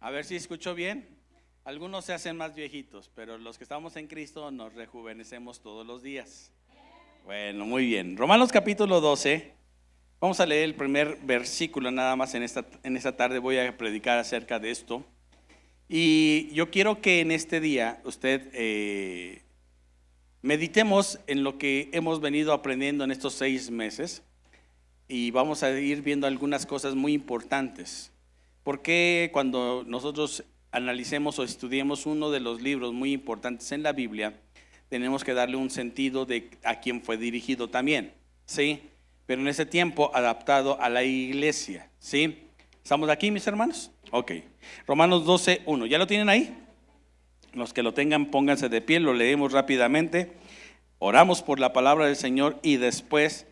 A ver si escucho bien. Algunos se hacen más viejitos, pero los que estamos en Cristo nos rejuvenecemos todos los días. Bueno, muy bien. Romanos capítulo 12. Vamos a leer el primer versículo nada más en esta tarde. Voy a predicar acerca de esto. Y yo quiero que en este día usted meditemos en lo que hemos venido aprendiendo en estos 6 meses. Y vamos a ir viendo algunas cosas muy importantes. Porque cuando nosotros analicemos o estudiemos uno de los libros muy importantes en la Biblia, tenemos que darle un sentido de a quién fue dirigido también, ¿sí? Pero en ese tiempo adaptado a la iglesia, ¿sí? ¿Estamos aquí, mis hermanos? Ok. Romanos 12:1. ¿Ya lo tienen ahí? Los que lo tengan, pónganse de pie, lo leemos rápidamente. Oramos por la palabra del Señor y después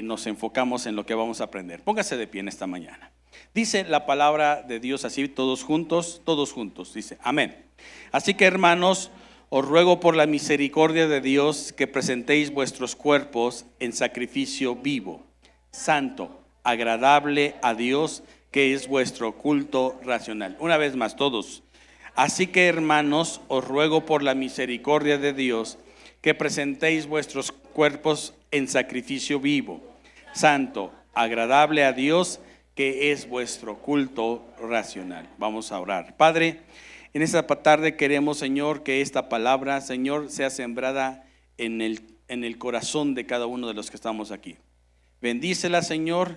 nos enfocamos en lo que vamos a aprender. Póngase de pie en esta mañana. Dice la palabra de Dios así, todos juntos, dice, amén. Así que, hermanos, os ruego por la misericordia de Dios que presentéis vuestros cuerpos en sacrificio vivo, santo, agradable a Dios, que es vuestro culto racional. Una vez más, todos. Así que, hermanos, os ruego por la misericordia de Dios que presentéis vuestros cuerpos en sacrificio vivo, santo, agradable a Dios, que es vuestro culto racional. Vamos a orar. Padre, en esta tarde queremos, Señor, que esta palabra, Señor, sea sembrada en el corazón de cada uno de los que estamos aquí. Bendícela, Señor.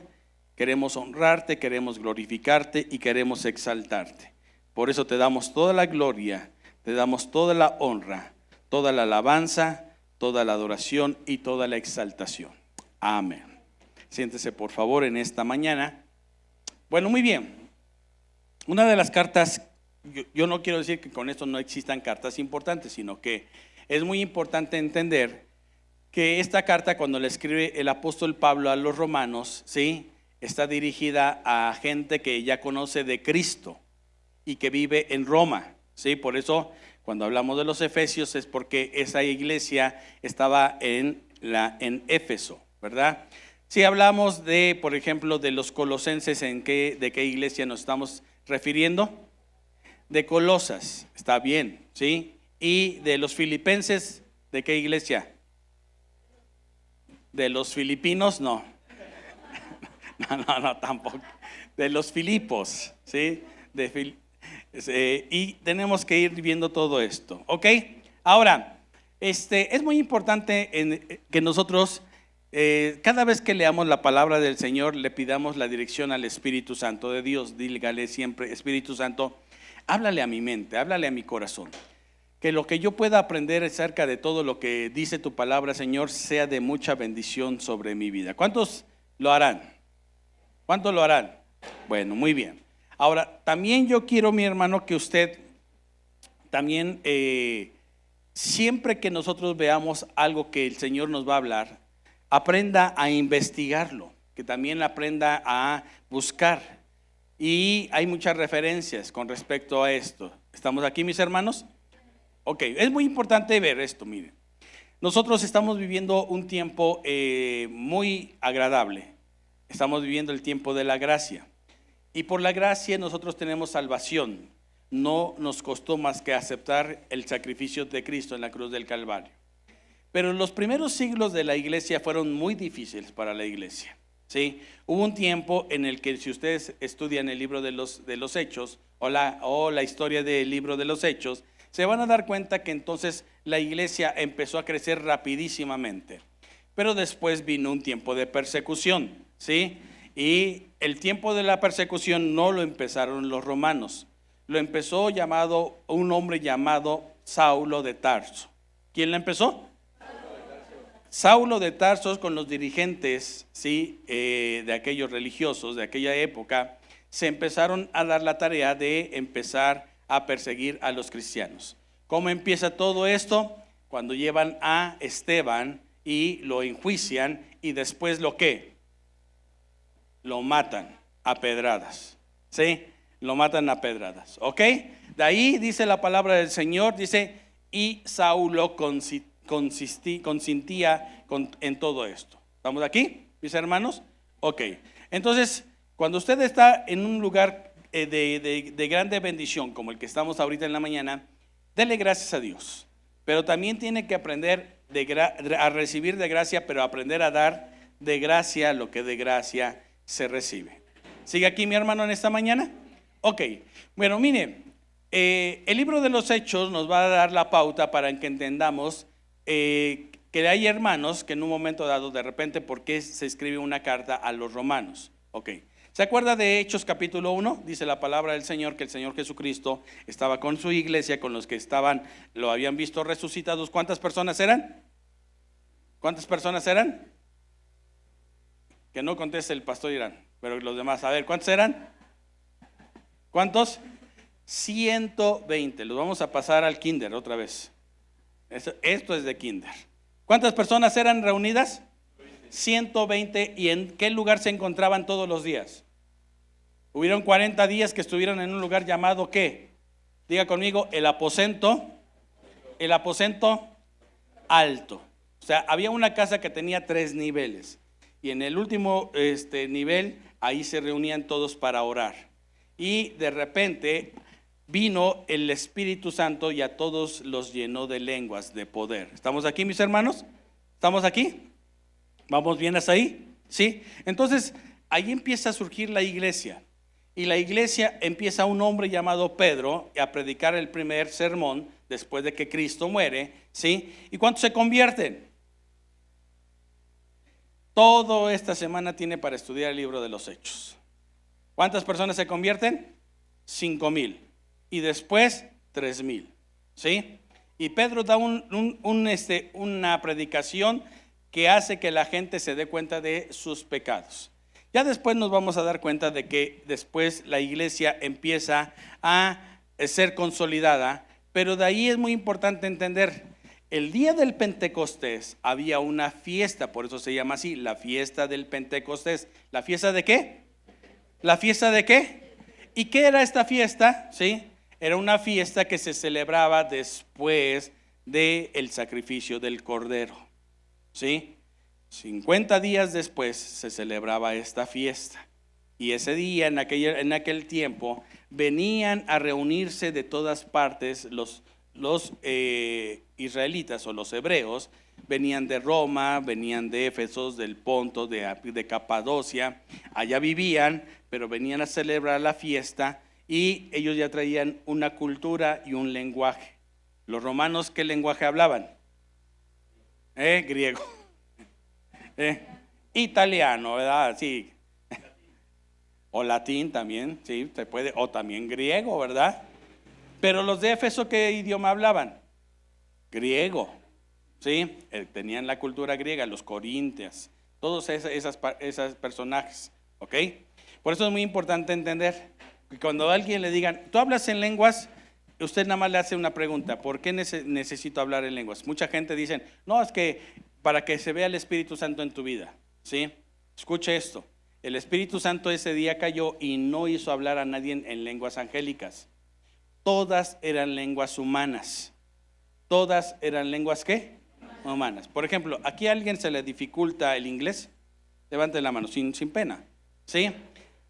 Queremos honrarte, queremos glorificarte y queremos exaltarte. Por eso te damos toda la gloria, te damos toda la honra, toda la alabanza, toda la adoración y toda la exaltación. Amén. Siéntese por favor en esta mañana. Bueno, muy bien. Una de las cartas, yo no quiero decir que con esto no existan cartas importantes, sino que es muy importante entender que esta carta, cuando la escribe el apóstol Pablo a los romanos, ¿sí?, está dirigida a gente que ya conoce de Cristo y que vive en Roma, ¿sí? Por eso, cuando hablamos de los efesios, es porque esa iglesia estaba en Éfeso, ¿verdad? Si hablamos de, por ejemplo, de los colosenses, ¿de qué iglesia nos estamos refiriendo? De Colosas, está bien, ¿sí? Y de los filipenses, ¿de qué iglesia? De los filipinos, no. No, tampoco. De los Filipos, ¿sí? Y tenemos que ir viendo todo esto, ¿ok? Ahora, es muy importante que nosotros cada vez que leamos la palabra del Señor le pidamos la dirección al Espíritu Santo de Dios. Dígale siempre: Espíritu Santo, háblale a mi mente, háblale a mi corazón, que lo que yo pueda aprender acerca de todo lo que dice tu palabra, Señor, sea de mucha bendición sobre mi vida. ¿Cuántos lo harán? ¿Cuántos lo harán? Bueno, muy bien. Ahora, también yo quiero, mi hermano, que usted también siempre que nosotros veamos algo que el Señor nos va a hablar, aprenda a investigarlo, que también aprenda a buscar. Y hay muchas referencias con respecto a esto. ¿Estamos aquí, mis hermanos? Ok, es muy importante ver esto, miren. Nosotros estamos viviendo un tiempo muy agradable. Estamos viviendo el tiempo de la gracia. Y por la gracia nosotros tenemos salvación. No nos costó más que aceptar el sacrificio de Cristo en la cruz del Calvario. Pero los primeros siglos de la iglesia fueron muy difíciles para la iglesia, ¿sí? Hubo un tiempo en el que, si ustedes estudian el libro de los Hechos o la historia del libro de los Hechos, se van a dar cuenta que entonces la iglesia empezó a crecer rapidísimamente. Pero después vino un tiempo de persecución, ¿sí? Y el tiempo de la persecución no lo empezaron los romanos, lo empezó un hombre llamado Saulo de Tarso. ¿Quién la empezó? Saulo de Tarso, con los dirigentes, ¿sí?, de aquellos religiosos de aquella época, se empezaron a dar la tarea de empezar a perseguir a los cristianos. ¿Cómo empieza todo esto? Cuando llevan a Esteban y lo enjuician, y después lo matan a pedradas, ¿sí? Lo matan a pedradas, ¿ok? De ahí dice la palabra del Señor, dice, y Saulo consentía en todo esto. ¿Estamos aquí, mis hermanos? Ok. Entonces, cuando usted está en un lugar de grande bendición, como el que estamos ahorita en la mañana, dele gracias a Dios. Pero también tiene que aprender a recibir de gracia, pero aprender a dar de gracia lo que de gracia se recibe. ¿Sigue aquí mi hermano en esta mañana? Ok, bueno, mire, el libro de los Hechos nos va a dar la pauta para que entendamos que hay hermanos que en un momento dado, de repente, ¿por qué se escribe una carta a los romanos? Ok, ¿se acuerda de Hechos capítulo 1? Dice la palabra del Señor que el Señor Jesucristo estaba con su iglesia, con los que lo habían visto resucitados. ¿Cuántas personas eran? ¿Cuántas personas eran? Que no conteste el pastor Irán, pero los demás, a ver, ¿cuántos eran? ¿Cuántos? 120. Los vamos a pasar al kinder otra vez. Esto es de kinder. ¿Cuántas personas eran reunidas? 120. ¿Y en qué lugar se encontraban todos los días? Hubieron 40 días que estuvieron en un lugar llamado ¿qué? Diga conmigo, el aposento alto. O sea, había una casa que tenía 3 niveles. Y en el último nivel, ahí se reunían todos para orar. Y de repente vino el Espíritu Santo y a todos los llenó de lenguas, de poder. ¿Estamos aquí, mis hermanos? ¿Estamos aquí? ¿Vamos bien hasta ahí? ¿Sí? Entonces, ahí empieza a surgir la iglesia. Y la iglesia empieza un hombre llamado Pedro a predicar el primer sermón después de que Cristo muere. ¿Sí? ¿Y cuántos se convierten? Todo esta semana tiene para estudiar el libro de los Hechos. ¿Cuántas personas se convierten? 5,000. Y después 3,000. ¿Sí? Y Pedro da una predicación que hace que la gente se dé cuenta de sus pecados. Ya después nos vamos a dar cuenta de que después la iglesia empieza a ser consolidada, pero de ahí es muy importante entender, el día del Pentecostés había una fiesta, por eso se llama así, la fiesta del Pentecostés. ¿La fiesta de qué? ¿La fiesta de qué? ¿Y qué era esta fiesta? ¿Sí? Era una fiesta que se celebraba después del sacrificio del Cordero. ¿Sí? 50 días después se celebraba esta fiesta. Y ese día, en aquel tiempo, venían a reunirse de todas partes los israelitas o los hebreos. Venían de Roma, venían de Éfeso, del Ponto, de Capadocia. Allá vivían, pero venían a celebrar la fiesta y ellos ya traían una cultura y un lenguaje. Los romanos, ¿qué lenguaje hablaban? Griego. Italiano, ¿verdad? Sí. O latín también, sí, se puede, o también griego, ¿verdad? Pero los de Éfeso, ¿qué idioma hablaban? Griego, ¿sí? Tenían la cultura griega, los corintios, todos esos personajes, ¿ok? Por eso es muy importante entender que cuando a alguien le digan, ¿tú hablas en lenguas? Usted nada más le hace una pregunta, ¿por qué necesito hablar en lenguas? Mucha gente dice, no, es que para que se vea el Espíritu Santo en tu vida, ¿sí? Escuche esto, el Espíritu Santo ese día cayó y no hizo hablar a nadie en lenguas angélicas. Todas eran lenguas humanas. Todas eran lenguas ¿qué? Humanas. Por ejemplo, ¿aquí a alguien se le dificulta el inglés? Levante la mano, sin pena. ¿Sí?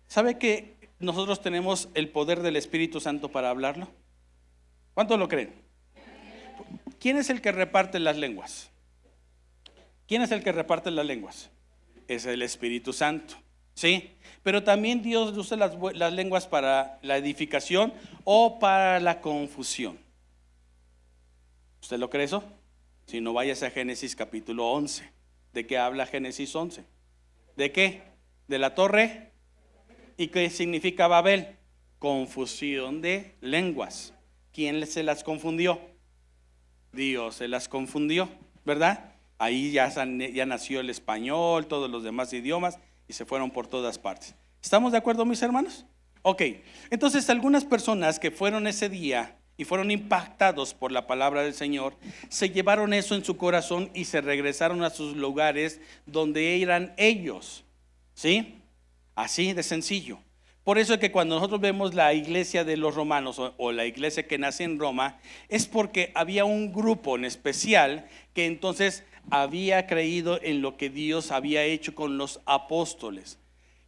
¿Sabe que nosotros tenemos el poder del Espíritu Santo para hablarlo? ¿Cuántos lo creen? ¿Quién es el que reparte las lenguas? ¿Quién es el que reparte las lenguas? Es el Espíritu Santo. ¿Sí? Pero también Dios usa las lenguas para la edificación o para la confusión. ¿Usted lo cree eso? Si no, vayas a Génesis capítulo 11. ¿De qué habla Génesis 11? ¿De qué? De la torre. ¿Y qué significa Babel? Confusión de lenguas. ¿Quién se las confundió? Dios se las confundió, ¿verdad? Ahí ya nació el español, todos los demás idiomas, y se fueron por todas partes. ¿Estamos de acuerdo, mis hermanos? Ok, entonces algunas personas que fueron ese día y fueron impactados por la palabra del Señor, se llevaron eso en su corazón y se regresaron a sus lugares donde eran ellos. ¿Sí? Así de sencillo. Por eso es que cuando nosotros vemos la iglesia de los romanos o la iglesia que nace en Roma, es porque había un grupo en especial que entonces había creído en lo que Dios había hecho con los apóstoles.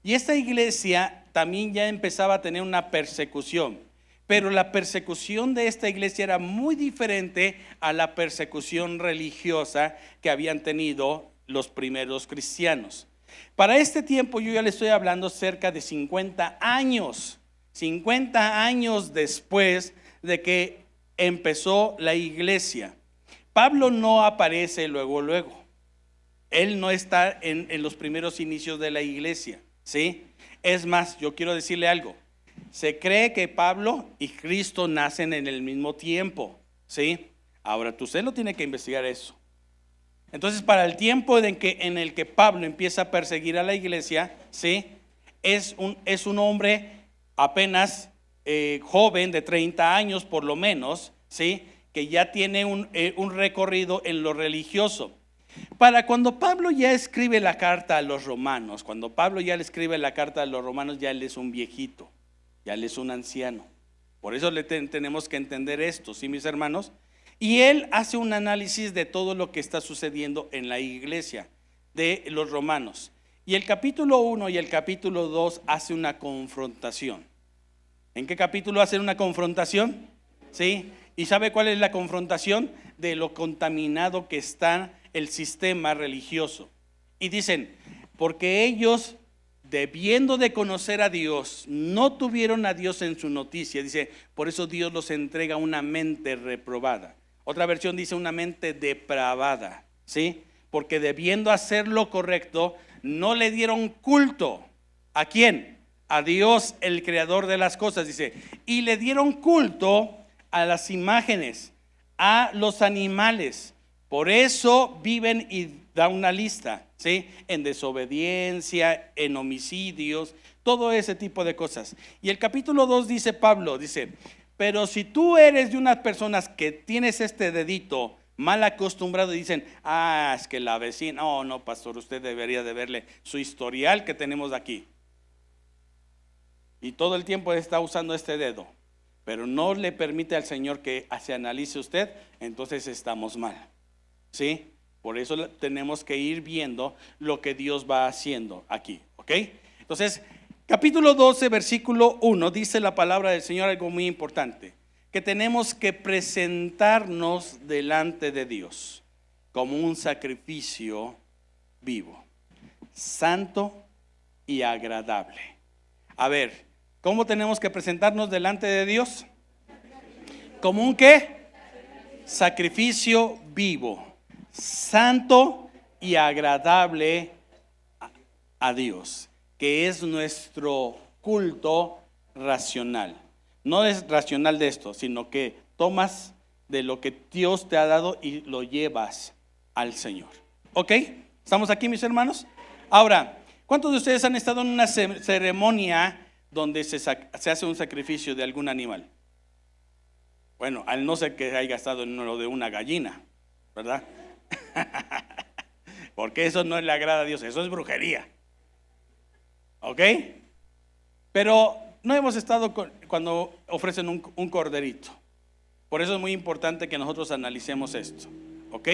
Y esta iglesia también ya empezaba a tener una persecución. Pero la persecución de esta iglesia era muy diferente a la persecución religiosa que habían tenido los primeros cristianos. Para este tiempo yo ya le estoy hablando cerca de 50 años. 50 años después de que empezó la iglesia. Pablo no aparece luego. Él no está en los primeros inicios de la iglesia, ¿sí? Es más, yo quiero decirle algo. Se cree que Pablo y Cristo nacen en el mismo tiempo, ¿sí? Ahora, usted no tiene que investigar eso. Entonces, para el tiempo en el que Pablo empieza a perseguir a la iglesia, ¿sí? Es un hombre apenas joven, de 30 años por lo menos, ¿sí? Que ya tiene un recorrido en lo religioso. Para cuando Pablo ya escribe la carta a los romanos, ya él es un viejito, ya él es un anciano. Por eso tenemos que entender esto, ¿sí, mis hermanos? Y él hace un análisis de todo lo que está sucediendo en la iglesia de los romanos. Y el capítulo 1 y el capítulo 2 hace una confrontación. ¿En qué capítulo hace una confrontación? ¿Sí? ¿Y sabe cuál es la confrontación? De lo contaminado que está el sistema religioso. Y dicen, porque ellos, debiendo de conocer a Dios, no tuvieron a Dios en su noticia. Dice, por eso Dios los entrega una mente reprobada. Otra versión dice una mente depravada, ¿sí? Porque debiendo hacer lo correcto, no le dieron culto. ¿A quién? A Dios, el creador de las cosas, dice. Y le dieron culto a las imágenes, a los animales. Por eso viven, y da una lista, ¿sí? En desobediencia, en homicidios, todo ese tipo de cosas. Y el capítulo 2 dice Pablo, dice, pero si tú eres de unas personas que tienes este dedito mal acostumbrado, dicen, es que la vecina, no, pastor, usted debería de verle su historial que tenemos aquí. Y todo el tiempo está usando este dedo, pero no le permite al Señor que se analice usted, entonces estamos mal, ¿sí? Por eso tenemos que ir viendo lo que Dios va haciendo aquí, ¿ok? Entonces, capítulo 12, versículo 1, dice la palabra del Señor algo muy importante, que tenemos que presentarnos delante de Dios como un sacrificio vivo, santo y agradable. A ver, ¿cómo tenemos que presentarnos delante de Dios? ¿Como un qué? Sacrificio vivo, santo y agradable a Dios, que es nuestro culto racional. No es racional de esto, sino que tomas de lo que Dios te ha dado y lo llevas al Señor. ¿Ok? ¿Estamos aquí, mis hermanos? Ahora, ¿cuántos de ustedes han estado en una ceremonia donde se hace un sacrificio de algún animal? Bueno, al no ser que haya estado en lo de una gallina, ¿verdad? Porque eso no le agrada a Dios, eso es brujería. ¿Ok? Pero no hemos estado cuando ofrecen un corderito. Por eso es muy importante que nosotros analicemos esto. ¿Ok?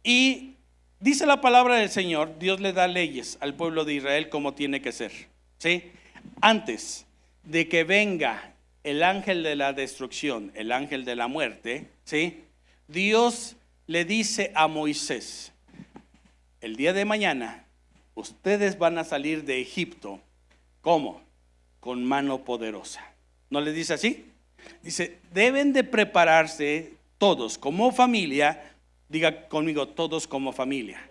Y dice la palabra del Señor, Dios le da leyes al pueblo de Israel como tiene que ser. ¿Sí? Antes de que venga el ángel de la destrucción, el ángel de la muerte, ¿sí? Dios le dice a Moisés, el día de mañana ustedes van a salir de Egipto. ¿Cómo? Con mano poderosa. ¿No le dice así? Dice, deben de prepararse todos como familia. Diga conmigo, todos como familia.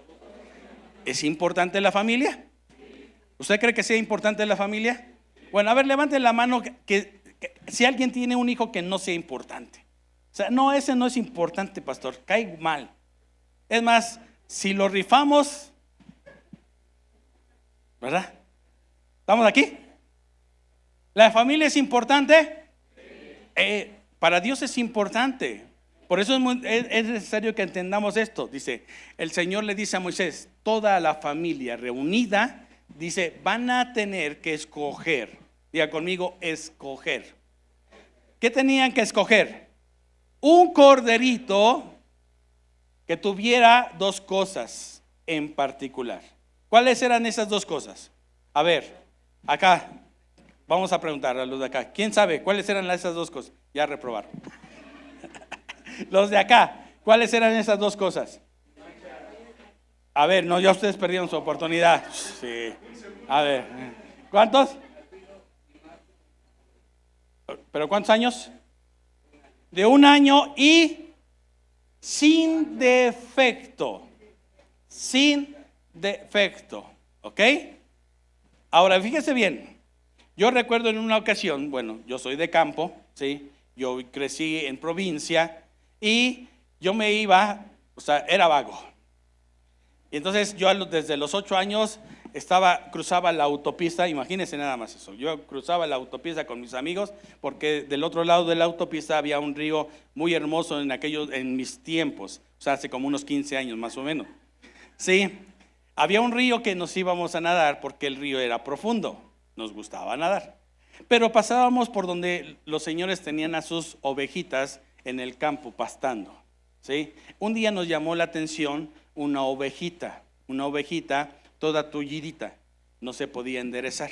¿Es importante la familia? ¿Usted cree que sea importante la familia? Bueno, a ver, levante la mano que si alguien tiene un hijo que no sea importante. O sea, no, ese no es importante, pastor, cae mal. Es más, si lo rifamos, ¿verdad? ¿Estamos aquí? ¿La familia es importante? Para Dios es importante. Por eso es necesario que entendamos esto. Dice, el Señor le dice a Moisés, toda la familia reunida, dice, van a tener que escoger. Diga conmigo, escoger. ¿Qué tenían que escoger? Un corderito que tuviera dos cosas en particular. ¿Cuáles eran esas dos cosas? A ver, acá, vamos a preguntar a los de acá. ¿Quién sabe cuáles eran esas dos cosas? Ya reprobaron. Los de acá, ¿cuáles eran esas dos cosas? A ver, no, ya ustedes perdieron su oportunidad. Sí. A ver, ¿cuántos? ¿Pero cuántos años? De 1 año y sin defecto. Sin defecto. ¿Ok? Ahora, fíjese bien. Yo recuerdo en una ocasión, bueno, yo soy de campo, ¿sí? Yo crecí en provincia y yo me iba, o sea, era vago. Y entonces yo desde los 8 años cruzaba la autopista, imagínense nada más eso. Yo cruzaba la autopista con mis amigos porque del otro lado de la autopista había un río muy hermoso en mis tiempos, o sea, hace como unos 15 años más o menos. Sí, había un río que nos íbamos a nadar porque el río era profundo, nos gustaba nadar. Pero pasábamos por donde los señores tenían a sus ovejitas en el campo pastando, ¿sí? Un día nos llamó la atención una ovejita toda tullidita, no se podía enderezar.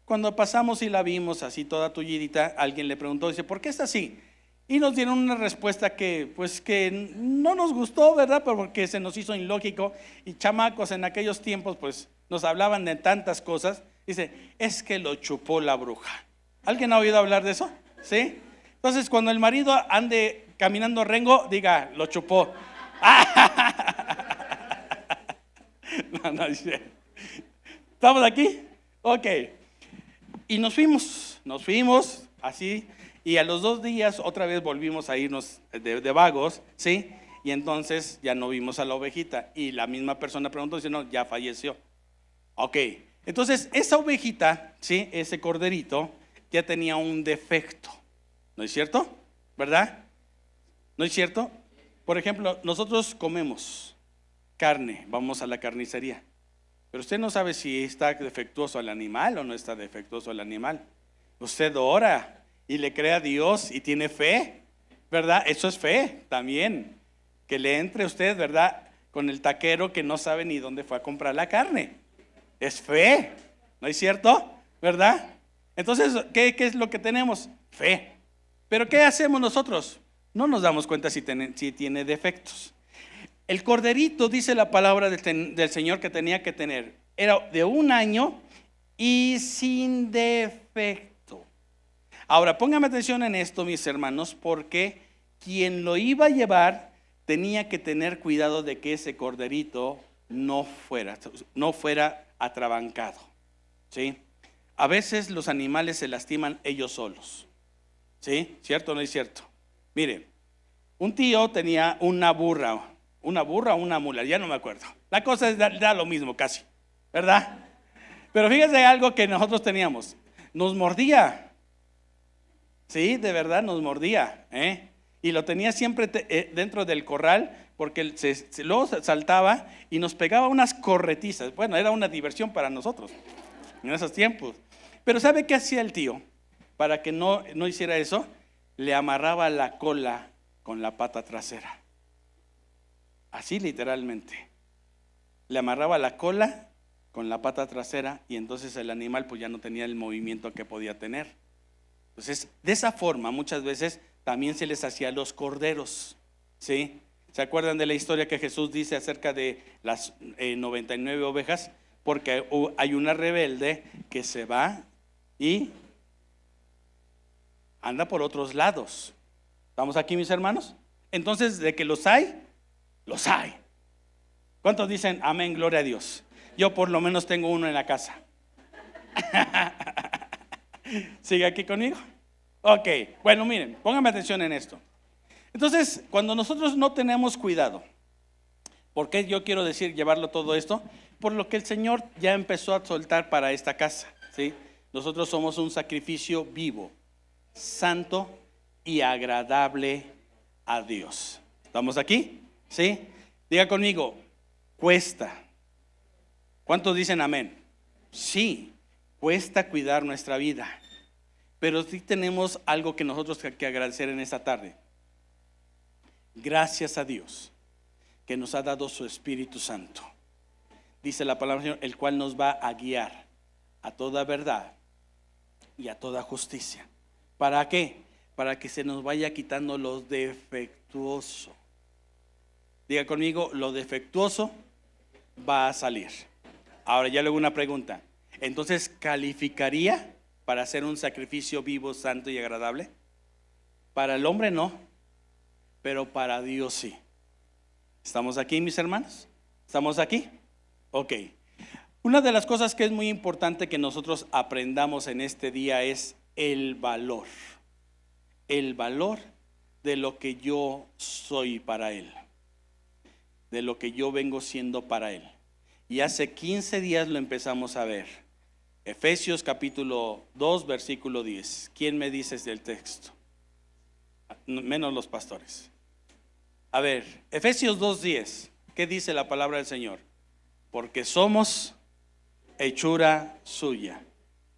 Cuando pasamos y la vimos así toda tullidita, alguien le preguntó, dice, ¿por qué está así? Y nos dieron una respuesta que no nos gustó, ¿verdad? Porque se nos hizo ilógico y chamacos en aquellos tiempos pues nos hablaban de tantas cosas. Dice, es que lo chupó la bruja. ¿Alguien ha oído hablar de eso? ¿Sí? Entonces cuando el marido ande caminando rengo, diga, lo chupó. No, dice. ¿Estamos aquí? Ok. Y nos fuimos así, y a los 2 días otra vez volvimos a irnos de vagos, ¿sí? Y entonces ya no vimos a la ovejita, y la misma persona preguntó, dice, no, ya falleció. Ok, entonces esa ovejita, ¿sí? Ese corderito ya tenía un defecto, ¿no es cierto? ¿Verdad? ¿No es cierto? Por ejemplo, nosotros comemos carne, vamos a la carnicería, pero usted no sabe si está defectuoso el animal o no está defectuoso el animal. Usted ora y le cree a Dios y tiene fe, ¿verdad? Eso es fe también, que le entre usted, ¿verdad? Con el taquero que no sabe ni dónde fue a comprar la carne. Es fe, ¿no es cierto? ¿Verdad? Entonces, ¿qué es lo que tenemos? Fe. Pero ¿qué hacemos nosotros? No nos damos cuenta si tiene defectos. El corderito, dice la palabra del Señor, que tenía que tener, era de 1 año y sin defecto. Ahora, póngame atención en esto, mis hermanos, porque quien lo iba a llevar tenía que tener cuidado de que ese corderito no fuera atrabancado, ¿sí? A veces los animales se lastiman ellos solos, ¿sí? ¿Cierto o no es cierto? Mire, un tío tenía una burra o una mula, ya no me acuerdo. La cosa es da lo mismo casi, ¿verdad? Pero fíjese algo que nosotros teníamos, nos mordía, sí, de verdad nos mordía, y lo tenía siempre dentro del corral, porque luego saltaba y nos pegaba unas corretizas. Bueno, era una diversión para nosotros en esos tiempos. Pero ¿sabe qué hacía el tío? Para que no hiciera eso, le amarraba la cola con la pata trasera. Así literalmente. Le amarraba la cola con la pata trasera y entonces el animal pues ya no tenía el movimiento que podía tener. Entonces, de esa forma muchas veces también se les hacía a los corderos, ¿sí? ¿Se acuerdan de la historia que Jesús dice acerca de las 99 ovejas? Porque hay una rebelde que se va y anda por otros lados. ¿Estamos aquí, mis hermanos? Entonces, de que los hay. ¿Cuántos dicen amén, gloria a Dios? Yo por lo menos tengo uno en la casa. ¿Sigue aquí conmigo? Ok, bueno, miren, pónganme atención en esto. Entonces, cuando nosotros no tenemos cuidado, ¿por qué yo quiero decir llevarlo todo esto? Por lo que el Señor ya empezó a soltar para esta casa, ¿sí? Nosotros somos un sacrificio vivo, santo y agradable a Dios. ¿Estamos aquí? ¿Sí? Diga conmigo, cuesta. ¿Cuántos dicen amén? Sí, cuesta cuidar nuestra vida, pero sí tenemos algo que nosotros que agradecer en esta tarde. Gracias a Dios que nos ha dado su Espíritu Santo. Dice la palabra del Señor, el cual nos va a guiar a toda verdad y a toda justicia. ¿Para qué? Para que se nos vaya quitando lo defectuoso. Diga conmigo, lo defectuoso va a salir. Ahora ya luego una pregunta. Entonces, ¿calificaría para hacer un sacrificio vivo, santo y agradable? Para el hombre no, pero para Dios sí. ¿Estamos aquí, mis hermanos? ¿Estamos aquí? Ok. Una de las cosas que es muy importante que nosotros aprendamos en este día es el valor. El valor de lo que yo soy para Él. De lo que yo vengo siendo para Él. Y hace 15 días lo empezamos a ver. Efesios capítulo 2, versículo 10. ¿Quién me dice del texto? Menos los pastores. A ver, Efesios 2:10. ¿Qué dice la palabra del Señor? Porque somos hechura suya,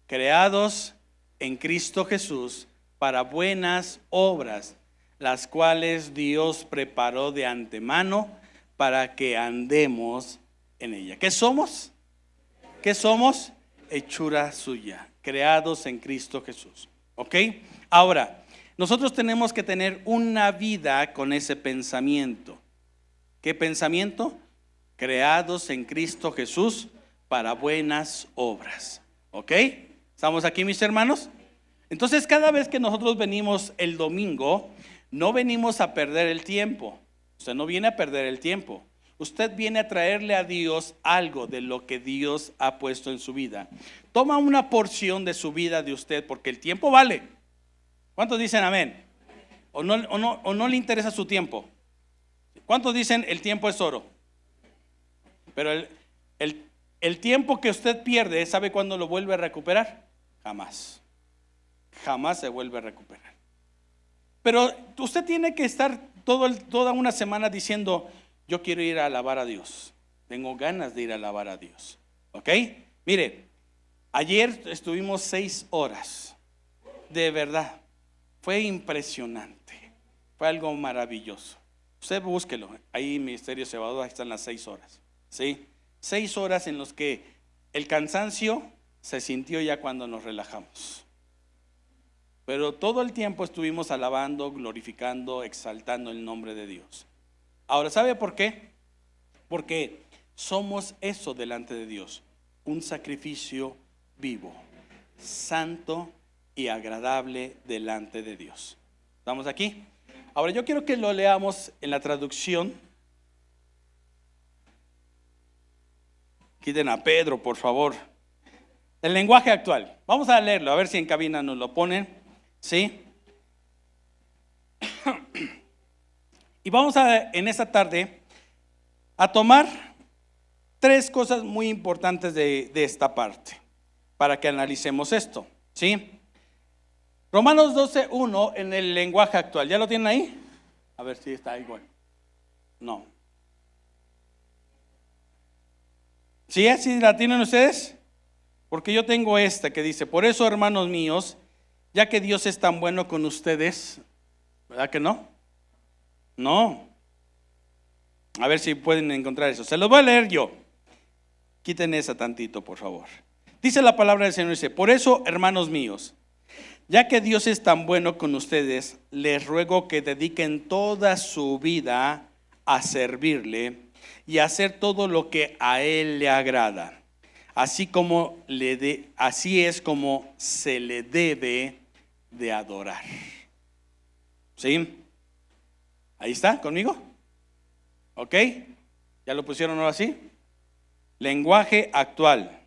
creados en Cristo Jesús para buenas obras, las cuales Dios preparó de antemano para que andemos en ella. ¿Qué somos? ¿Qué somos? Hechura suya, creados en Cristo Jesús. ¿Ok? Ahora, nosotros tenemos que tener una vida con ese pensamiento. ¿Qué pensamiento? Creados en Cristo Jesús para buenas obras. ¿Ok? ¿Estamos aquí, mis hermanos? Entonces, cada vez que nosotros venimos el domingo, no venimos a perder el tiempo. Usted no viene a perder el tiempo. Usted viene a traerle a Dios algo de lo que Dios ha puesto en su vida. Toma una porción de su vida de usted, porque el tiempo vale. ¿Cuántos dicen amén? ¿O no le interesa su tiempo? ¿Cuántos dicen el tiempo es oro? Pero el tiempo que usted pierde, ¿sabe cuándo lo vuelve a recuperar? Jamás. Jamás se vuelve a recuperar. Pero usted tiene que estar toda una semana diciendo: yo quiero ir a alabar a Dios. Tengo ganas de ir a alabar a Dios. ¿Ok? Mire, ayer estuvimos 6 horas. De verdad, fue impresionante. Fue algo maravilloso. Usted búsquelo. Ahí en Ministerio Cebadú, ahí están las 6 horas. ¿Sí? 6 horas en los que el cansancio se sintió ya cuando nos relajamos. Pero todo el tiempo estuvimos alabando, glorificando, exaltando el nombre de Dios. Ahora, ¿sabe por qué? Porque somos eso delante de Dios, un sacrificio vivo, santo y agradable delante de Dios. ¿Estamos aquí? Ahora yo quiero que lo leamos en la traducción. Quiten a Pedro, por favor. El lenguaje actual. Vamos a leerlo, a ver si en cabina nos lo ponen. ¿Sí? Y vamos en esta tarde a tomar 3 cosas muy importantes de esta parte para que analicemos esto. ¿Sí? Romanos 12:1 en el lenguaje actual. ¿Ya lo tienen ahí? A ver si está igual. No. ¿Sí? ¿Sí la tienen ustedes? Porque yo tengo esta que dice: por eso, hermanos míos, ya que Dios es tan bueno con ustedes, ¿verdad que no? No. A ver si pueden encontrar eso. Se los voy a leer yo. Quiten esa tantito, por favor. Dice la palabra del Señor, dice: por eso, hermanos míos, ya que Dios es tan bueno con ustedes, les ruego que dediquen toda su vida a servirle y a hacer todo lo que a Él le agrada. Así es como se le debe de adorar. ¿Sí? Ahí está, ¿conmigo? ¿Ok? ¿Ya lo pusieron ahora sí? Lenguaje actual.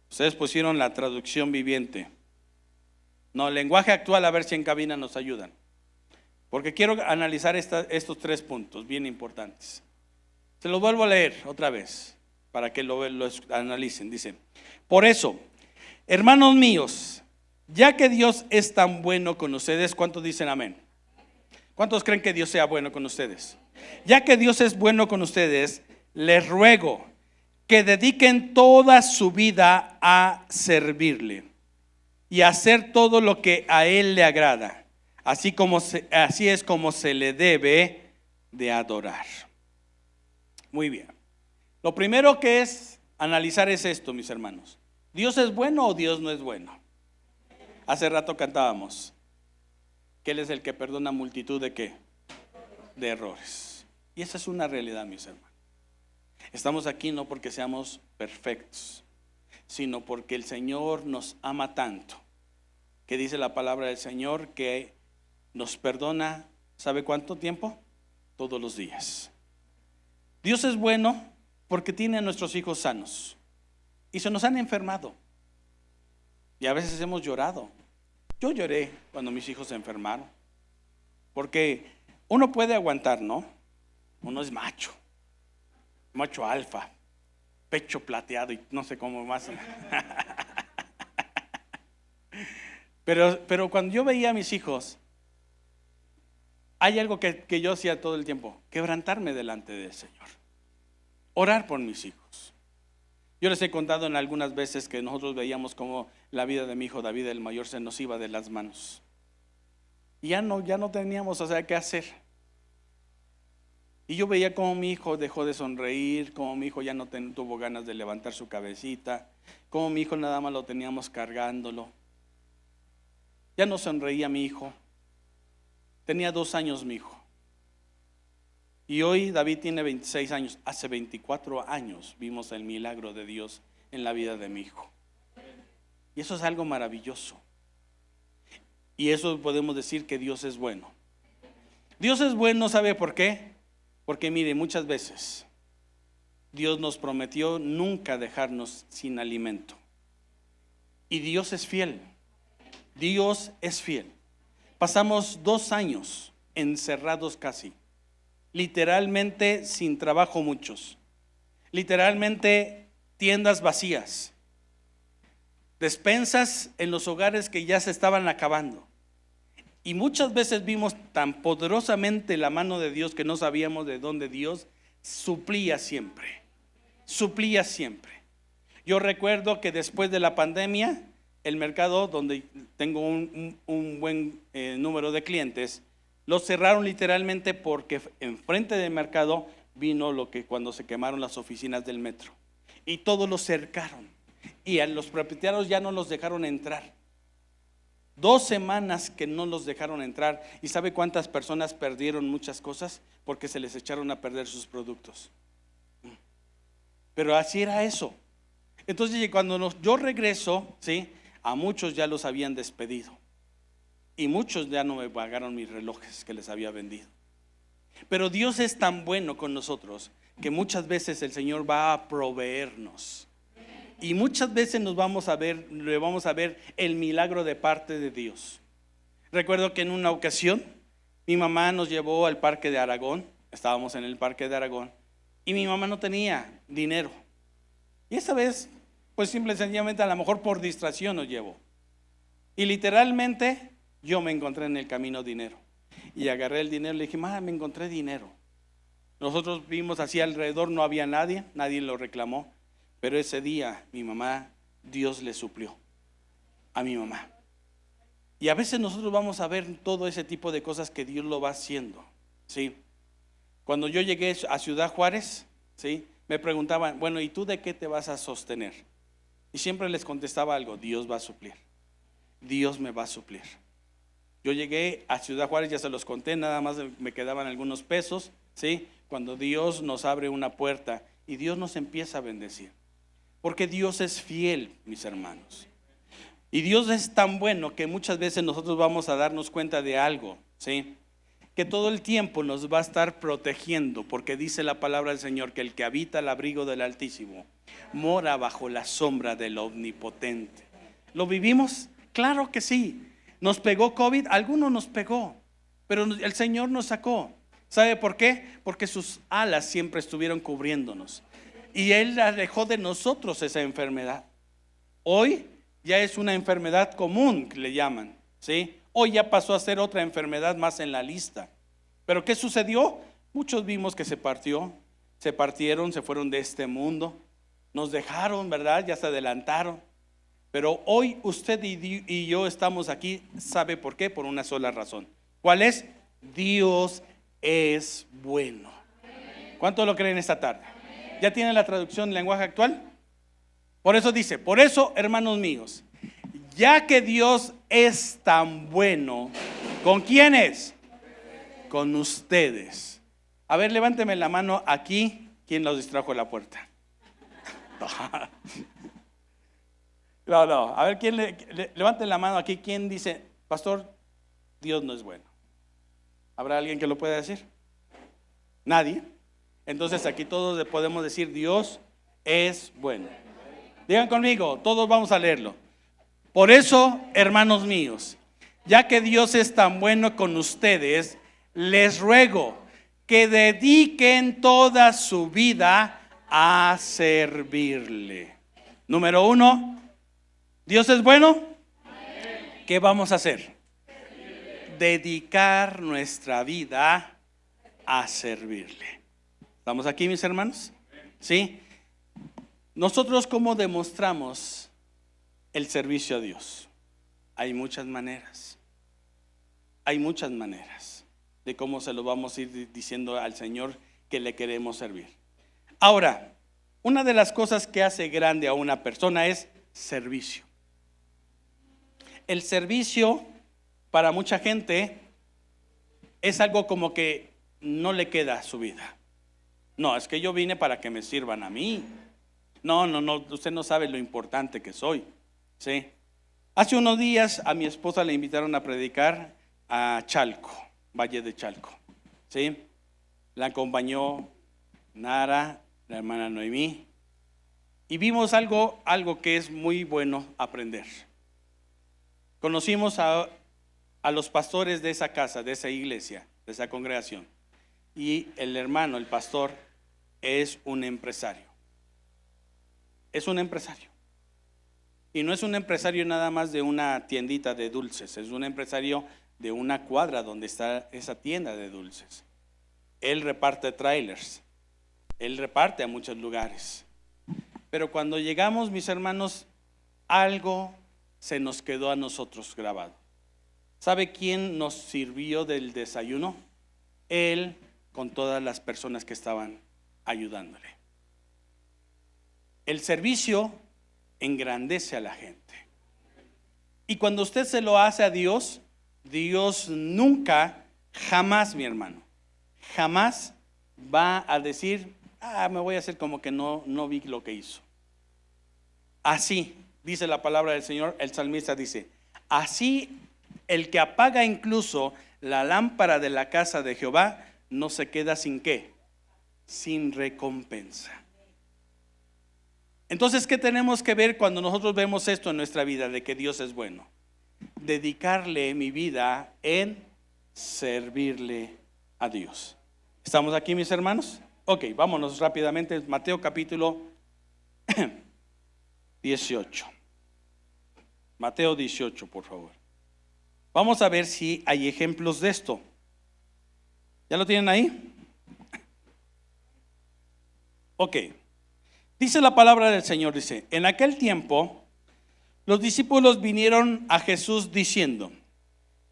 Ustedes pusieron la traducción viviente. No, lenguaje actual, a ver si en cabina nos ayudan. Porque quiero analizar estos 3 puntos bien importantes. Se los vuelvo a leer otra vez para que lo analicen. Dice: por eso, hermanos míos, ya que Dios es tan bueno con ustedes, ¿cuántos dicen amén? ¿Cuántos creen que Dios sea bueno con ustedes? Ya que Dios es bueno con ustedes, les ruego que dediquen toda su vida a servirle y a hacer todo lo que a Él le agrada, así es como se le debe de adorar. Muy bien. Lo primero que es analizar es esto, mis hermanos: ¿Dios es bueno o Dios no es bueno? Hace rato cantábamos que Él es el que perdona multitud de ¿qué? De errores. Y esa es una realidad, mis hermanos. Estamos aquí no porque seamos perfectos, sino porque el Señor nos ama tanto, que dice la palabra del Señor que nos perdona, ¿sabe cuánto tiempo? Todos los días. Dios es bueno porque tiene a nuestros hijos sanos y se nos han enfermado. Y a veces hemos llorado. Yo lloré cuando mis hijos se enfermaron. Porque uno puede aguantar, ¿no? Uno es macho alfa, pecho plateado y no sé cómo más. Pero cuando yo veía a mis hijos, hay algo que yo hacía todo el tiempo: quebrantarme delante del Señor, orar por mis hijos. Yo les he contado en algunas veces que nosotros veíamos cómo la vida de mi hijo David el mayor se nos iba de las manos. Y ya no teníamos, qué hacer. Y yo veía cómo mi hijo dejó de sonreír, cómo mi hijo ya no tuvo ganas de levantar su cabecita, cómo mi hijo nada más lo teníamos cargándolo. Ya no sonreía mi hijo. Tenía 2 años mi hijo. Y hoy David tiene 26 años. Hace 24 años vimos el milagro de Dios en la vida de mi hijo. Y eso es algo maravilloso. Y eso podemos decir que Dios es bueno. Dios es bueno, ¿sabe por qué? Porque mire, muchas veces Dios nos prometió nunca dejarnos sin alimento. Y Dios es fiel. Dios es fiel. Pasamos 2 años encerrados casi. Literalmente sin trabajo muchos. Literalmente tiendas vacías. Despensas en los hogares que ya se estaban acabando. Y muchas veces vimos tan poderosamente la mano de Dios que no sabíamos de dónde Dios suplía siempre. Suplía siempre. Yo recuerdo que después de la pandemia, el mercado donde tengo un buen número de clientes, lo cerraron literalmente porque enfrente del mercado vino lo que cuando se quemaron las oficinas del metro. Y todos lo cercaron. Y a los propietarios ya no los dejaron entrar. 2 semanas que no los dejaron entrar. ¿Y sabe cuántas personas perdieron muchas cosas? Porque se les echaron a perder sus productos. Pero así era eso. Entonces cuando yo regreso, ¿sí? A muchos ya los habían despedido. Y muchos ya no me pagaron mis relojes que les había vendido. Pero Dios es tan bueno con nosotros que muchas veces el Señor va a proveernos. Y muchas veces le vamos a ver el milagro de parte de Dios. Recuerdo que en una ocasión mi mamá nos llevó al parque de Aragón. Estábamos en el parque de Aragón y mi mamá no tenía dinero. Y esa vez, pues simple y sencillamente, a lo mejor por distracción nos llevó. Y literalmente yo me encontré en el camino dinero. Y agarré el dinero y le dije: mamá, me encontré dinero. Nosotros vimos así alrededor, no había nadie lo reclamó. Pero ese día mi mamá, Dios le suplió a mi mamá. Y a veces nosotros vamos a ver todo ese tipo de cosas que Dios lo va haciendo, ¿sí? Cuando yo llegué a Ciudad Juárez, ¿sí? Me preguntaban: bueno, ¿y tú de qué te vas a sostener? Y siempre les contestaba algo: Dios va a suplir. Dios me va a suplir. Yo llegué a Ciudad Juárez, ya se los conté, nada más me quedaban algunos pesos, ¿sí? Cuando Dios nos abre una puerta y Dios nos empieza a bendecir. Porque Dios es fiel, mis hermanos. Y Dios es tan bueno que muchas veces nosotros vamos a darnos cuenta de algo, ¿sí? Que todo el tiempo nos va a estar protegiendo, porque dice la palabra del Señor que el que habita el abrigo del Altísimo mora bajo la sombra del Omnipotente. ¿Lo vivimos? Claro que sí. ¿Nos pegó COVID? Algunos nos pegó, pero el Señor nos sacó. ¿Sabe por qué? Porque sus alas siempre estuvieron cubriéndonos. Y Él alejó de nosotros esa enfermedad. Hoy ya es una enfermedad común que le llaman, ¿sí? Hoy ya pasó a ser otra enfermedad más en la lista. ¿Pero qué sucedió? Muchos vimos que se partieron, se fueron de este mundo. Nos dejaron, ¿verdad? Ya se adelantaron. Pero hoy usted y yo estamos aquí, ¿sabe por qué? Por una sola razón. ¿Cuál es? Dios es bueno. ¿Cuánto lo creen esta tarde? ¿Ya tiene la traducción en lenguaje actual? Por eso dice: por eso, hermanos míos, Ya que Dios es tan bueno, ¿con quiénes? Con ustedes. A ver, levánteme la mano aquí. ¿Quién los distrajo de la puerta? No. A ver, levanten la mano aquí. ¿Quién dice, pastor, Dios no es bueno? ¿Habrá alguien que lo pueda decir? Nadie. Entonces aquí todos podemos decir, Dios es bueno. Digan conmigo, todos vamos a leerlo. Por eso, hermanos míos, ya que Dios es tan bueno con ustedes, les ruego que dediquen toda su vida a servirle. Número 1, ¿Dios es bueno? ¿Qué vamos a hacer? Dedicar nuestra vida a servirle. ¿Estamos aquí, mis hermanos? ¿Sí? Nosotros, ¿cómo demostramos el servicio a Dios? Hay muchas maneras. Hay muchas maneras de cómo se lo vamos a ir diciendo al Señor que le queremos servir. Ahora, una de las cosas que hace grande a una persona es servicio. El servicio para mucha gente es algo como que no le queda a su vida. No, es que yo vine para que me sirvan a mí. No, usted no sabe lo importante que soy. ¿Sí? Hace unos días a mi esposa le invitaron a predicar a Chalco, Valle de Chalco. ¿Sí? La acompañó Nara, la hermana Noemí, y vimos algo que es muy bueno aprender. Conocimos a los pastores de esa casa, de esa iglesia, de esa congregación, y el hermano, el pastor, es un empresario. Es un empresario. Y no es un empresario nada más de una tiendita de dulces, es un empresario de una cuadra donde está esa tienda de dulces. Él reparte trailers, él reparte a muchos lugares. Pero cuando llegamos, mis hermanos, algo se nos quedó a nosotros grabado. ¿Sabe quién nos sirvió del desayuno? Él, con todas las personas que estaban ayudándole. El servicio engrandece a la gente. Y cuando usted se lo hace a Dios, Dios nunca, jamás, mi hermano, jamás va a decir, me voy a hacer como que no vi lo que hizo. Así dice la palabra del Señor. El salmista dice, así el que apaga incluso la lámpara de la casa de Jehová no se queda sin ¿qué? Sin recompensa. Entonces, ¿qué tenemos que ver cuando nosotros vemos esto en nuestra vida, de que Dios es bueno? Dedicarle mi vida en servirle a Dios. ¿Estamos aquí, mis hermanos? Ok, vámonos rápidamente. Mateo capítulo 18. Mateo 18, por favor. Vamos a ver si hay ejemplos de esto. ¿Ya lo tienen ahí? Ok. Dice la palabra del Señor, dice, en aquel tiempo los discípulos vinieron a Jesús diciendo,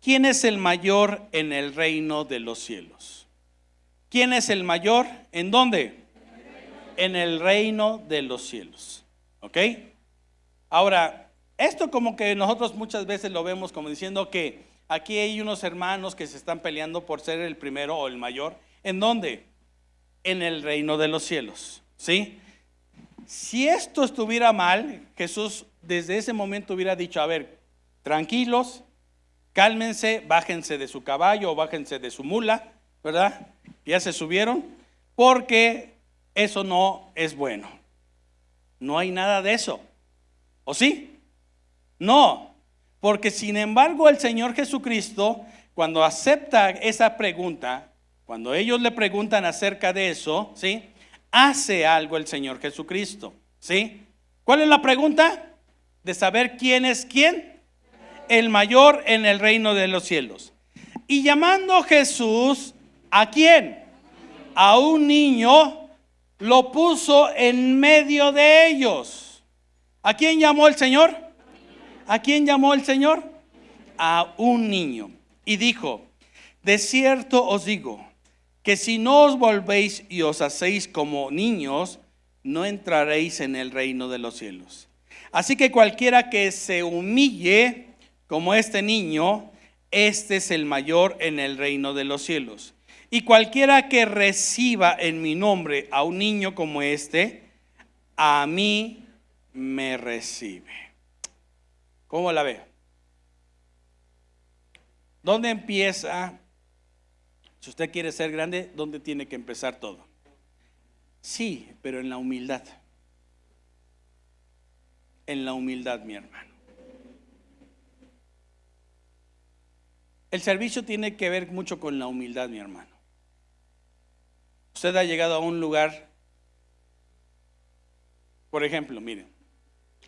¿quién es el mayor en el reino de los cielos? ¿Quién es el mayor? ¿En dónde? En el reino de los cielos. ¿Ok? Ahora, esto como que nosotros muchas veces lo vemos como diciendo que aquí hay unos hermanos que se están peleando por ser el primero o el mayor. ¿En dónde? En el reino de los cielos. ¿Sí? Si esto estuviera mal, Jesús desde ese momento hubiera dicho, a ver, tranquilos, cálmense, bájense de su caballo o bájense de su mula, ¿verdad? Ya se subieron, porque eso no es bueno. No hay nada de eso. ¿O sí? No, porque sin embargo el Señor Jesucristo, cuando acepta esa pregunta, cuando ellos le preguntan acerca de eso, ¿sí? Hace algo el Señor Jesucristo, ¿sí? ¿Cuál es la pregunta? De saber quién es quién, el mayor en el reino de los cielos. Y llamando Jesús, ¿a quién? A un niño, lo puso en medio de ellos. ¿A quién llamó el Señor? ¿A quién llamó el Señor? A un niño. Y dijo, de cierto os digo, que si no os volvéis y os hacéis como niños, no entraréis en el reino de los cielos. Así que cualquiera que se humille como este niño, este es el mayor en el reino de los cielos. Y cualquiera que reciba en mi nombre a un niño como este, a mí me recibe. ¿Cómo la ve? ¿Dónde empieza? Si usted quiere ser grande, ¿dónde tiene que empezar todo? Sí, pero en la humildad. En la humildad, mi hermano. El servicio tiene que ver mucho con la humildad, mi hermano. Usted ha llegado a un lugar, por ejemplo, miren,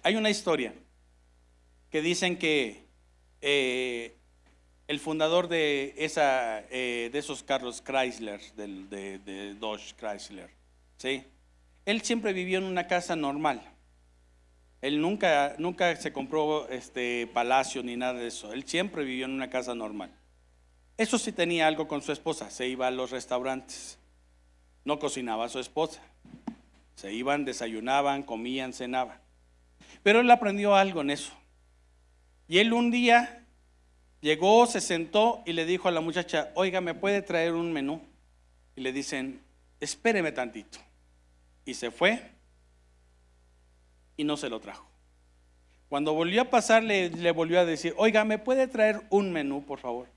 hay una historia que dicen que el fundador de esos carros Chrysler, de Dodge Chrysler, ¿sí? Él siempre vivió en una casa normal. Él nunca se compró palacio ni nada de eso. Él siempre vivió en una casa normal. Eso sí, tenía algo con su esposa. Se iba a los restaurantes. No cocinaba a su esposa. Se iban, desayunaban, comían, cenaban. Pero él aprendió algo en eso. Y él un día llegó, se sentó y le dijo a la muchacha: oiga, ¿me puede traer un menú? Y le dicen: espéreme tantito. Y se fue y no se lo trajo. Cuando volvió a pasar, le volvió a decir: oiga, ¿me puede traer un menú, por favor?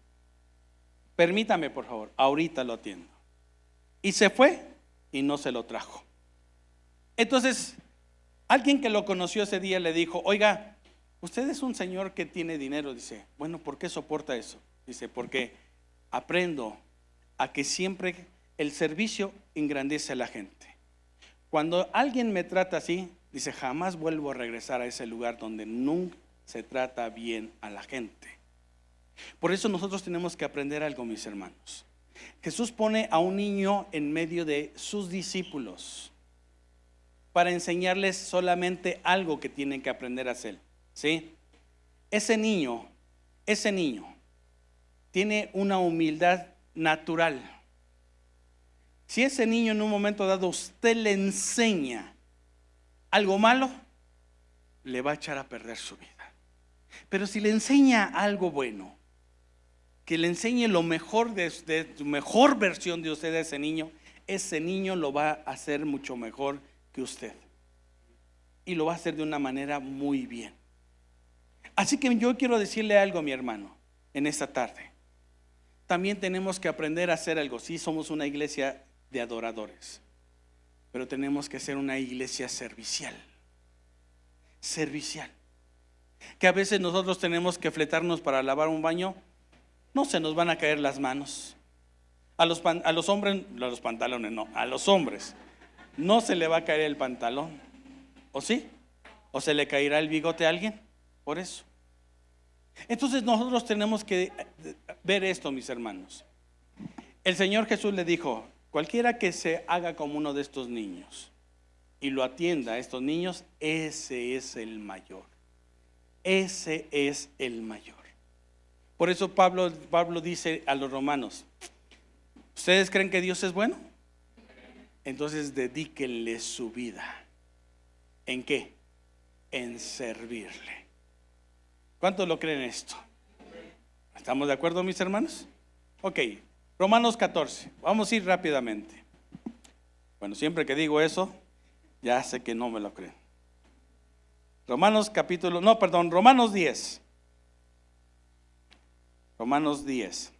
Permítame, por favor, ahorita lo atiendo. Y se fue y no se lo trajo. Entonces, alguien que lo conoció ese día le dijo: oiga, usted es un señor que tiene dinero. Dice: bueno, ¿por qué soporta eso? Dice: porque aprendo a que siempre el servicio engrandece a la gente. Cuando alguien me trata así, dice, jamás vuelvo a regresar a ese lugar donde nunca se trata bien a la gente. Por eso nosotros tenemos que aprender algo, mis hermanos. Jesús pone a un niño en medio de sus discípulos para enseñarles solamente algo que tienen que aprender a hacer, ¿sí? Ese niño tiene una humildad natural. Si ese niño en un momento dado usted le enseña algo malo, le va a echar a perder su vida. Pero si le enseña algo bueno, que le enseñe lo mejor de su mejor versión de usted a ese niño lo va a hacer mucho mejor que usted. Y lo va a hacer de una manera muy bien. Así que yo quiero decirle algo, mi hermano, en esta tarde. También tenemos que aprender a hacer algo. Sí, somos una iglesia de adoradores, pero tenemos que ser una iglesia servicial. Que a veces nosotros tenemos que fletarnos para lavar un baño. No se nos van a caer las manos. A los hombres, a los pantalones no, a los hombres no se le va a caer el pantalón. ¿O sí? ¿O se le caerá el bigote a alguien? Por eso. Entonces nosotros tenemos que ver esto, mis hermanos. El Señor Jesús le dijo: cualquiera que se haga como uno de estos niños y lo atienda a estos niños, ese es el mayor. Ese es el mayor. Por eso Pablo dice a los romanos: ¿ustedes creen que Dios es bueno? Entonces dedíquenle su vida. ¿En qué? En servirle. ¿Cuántos lo creen esto? ¿Estamos de acuerdo, mis hermanos? Ok, Romanos 14. Vamos a ir rápidamente. Bueno, siempre que digo eso, ya sé que no me lo creen. Romanos 10. Romanos 10.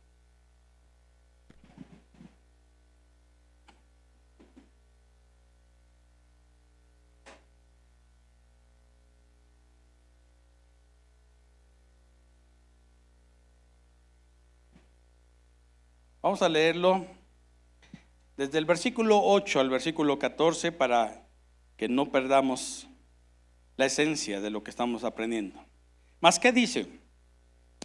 Vamos a leerlo desde el versículo 8 al versículo 14 para que no perdamos la esencia de lo que estamos aprendiendo. ¿Mas qué dice?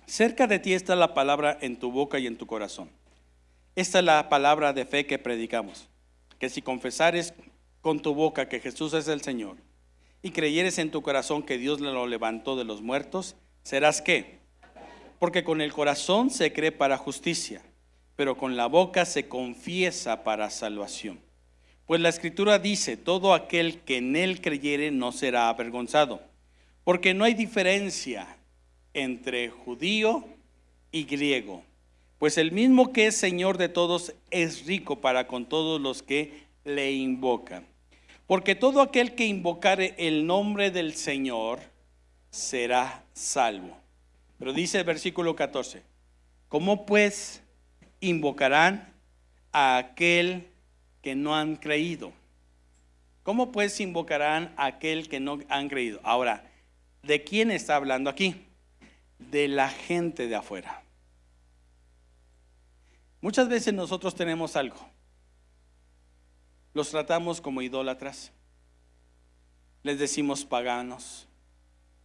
Cerca de ti está la palabra en tu boca y en tu corazón. Esta es la palabra de fe que predicamos, que si confesares con tu boca que Jesús es el Señor y creyeres en tu corazón que Dios lo levantó de los muertos, serás ¿qué? Porque con el corazón se cree para justicia, pero con la boca se confiesa para salvación. Pues la Escritura dice: todo aquel que en él creyere no será avergonzado. Porque no hay diferencia entre judío y griego, pues el mismo que es Señor de todos es rico para con todos los que le invocan. Porque todo aquel que invocare el nombre del Señor será salvo. Pero dice el versículo 14, ¿cómo pues invocarán a aquel que no han creído? ¿Cómo pues invocarán a aquel que no han creído? Ahora, ¿de quién está hablando aquí? De la gente de afuera. Muchas veces nosotros tenemos algo, los tratamos como idólatras, les decimos paganos,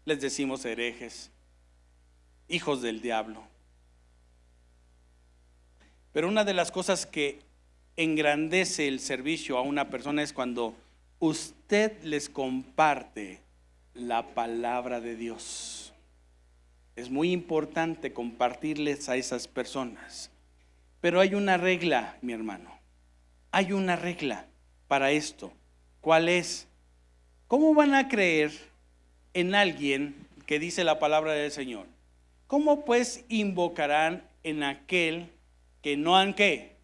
les decimos herejes, hijos del diablo. Pero una de las cosas que engrandece el servicio a una persona es cuando usted les comparte la palabra de Dios. Es muy importante compartirles a esas personas. Pero hay una regla, mi hermano. Hay una regla para esto. ¿Cuál es? ¿Cómo van a creer en alguien que dice la palabra del Señor? ¿Cómo pues invocarán en aquel que no han qué?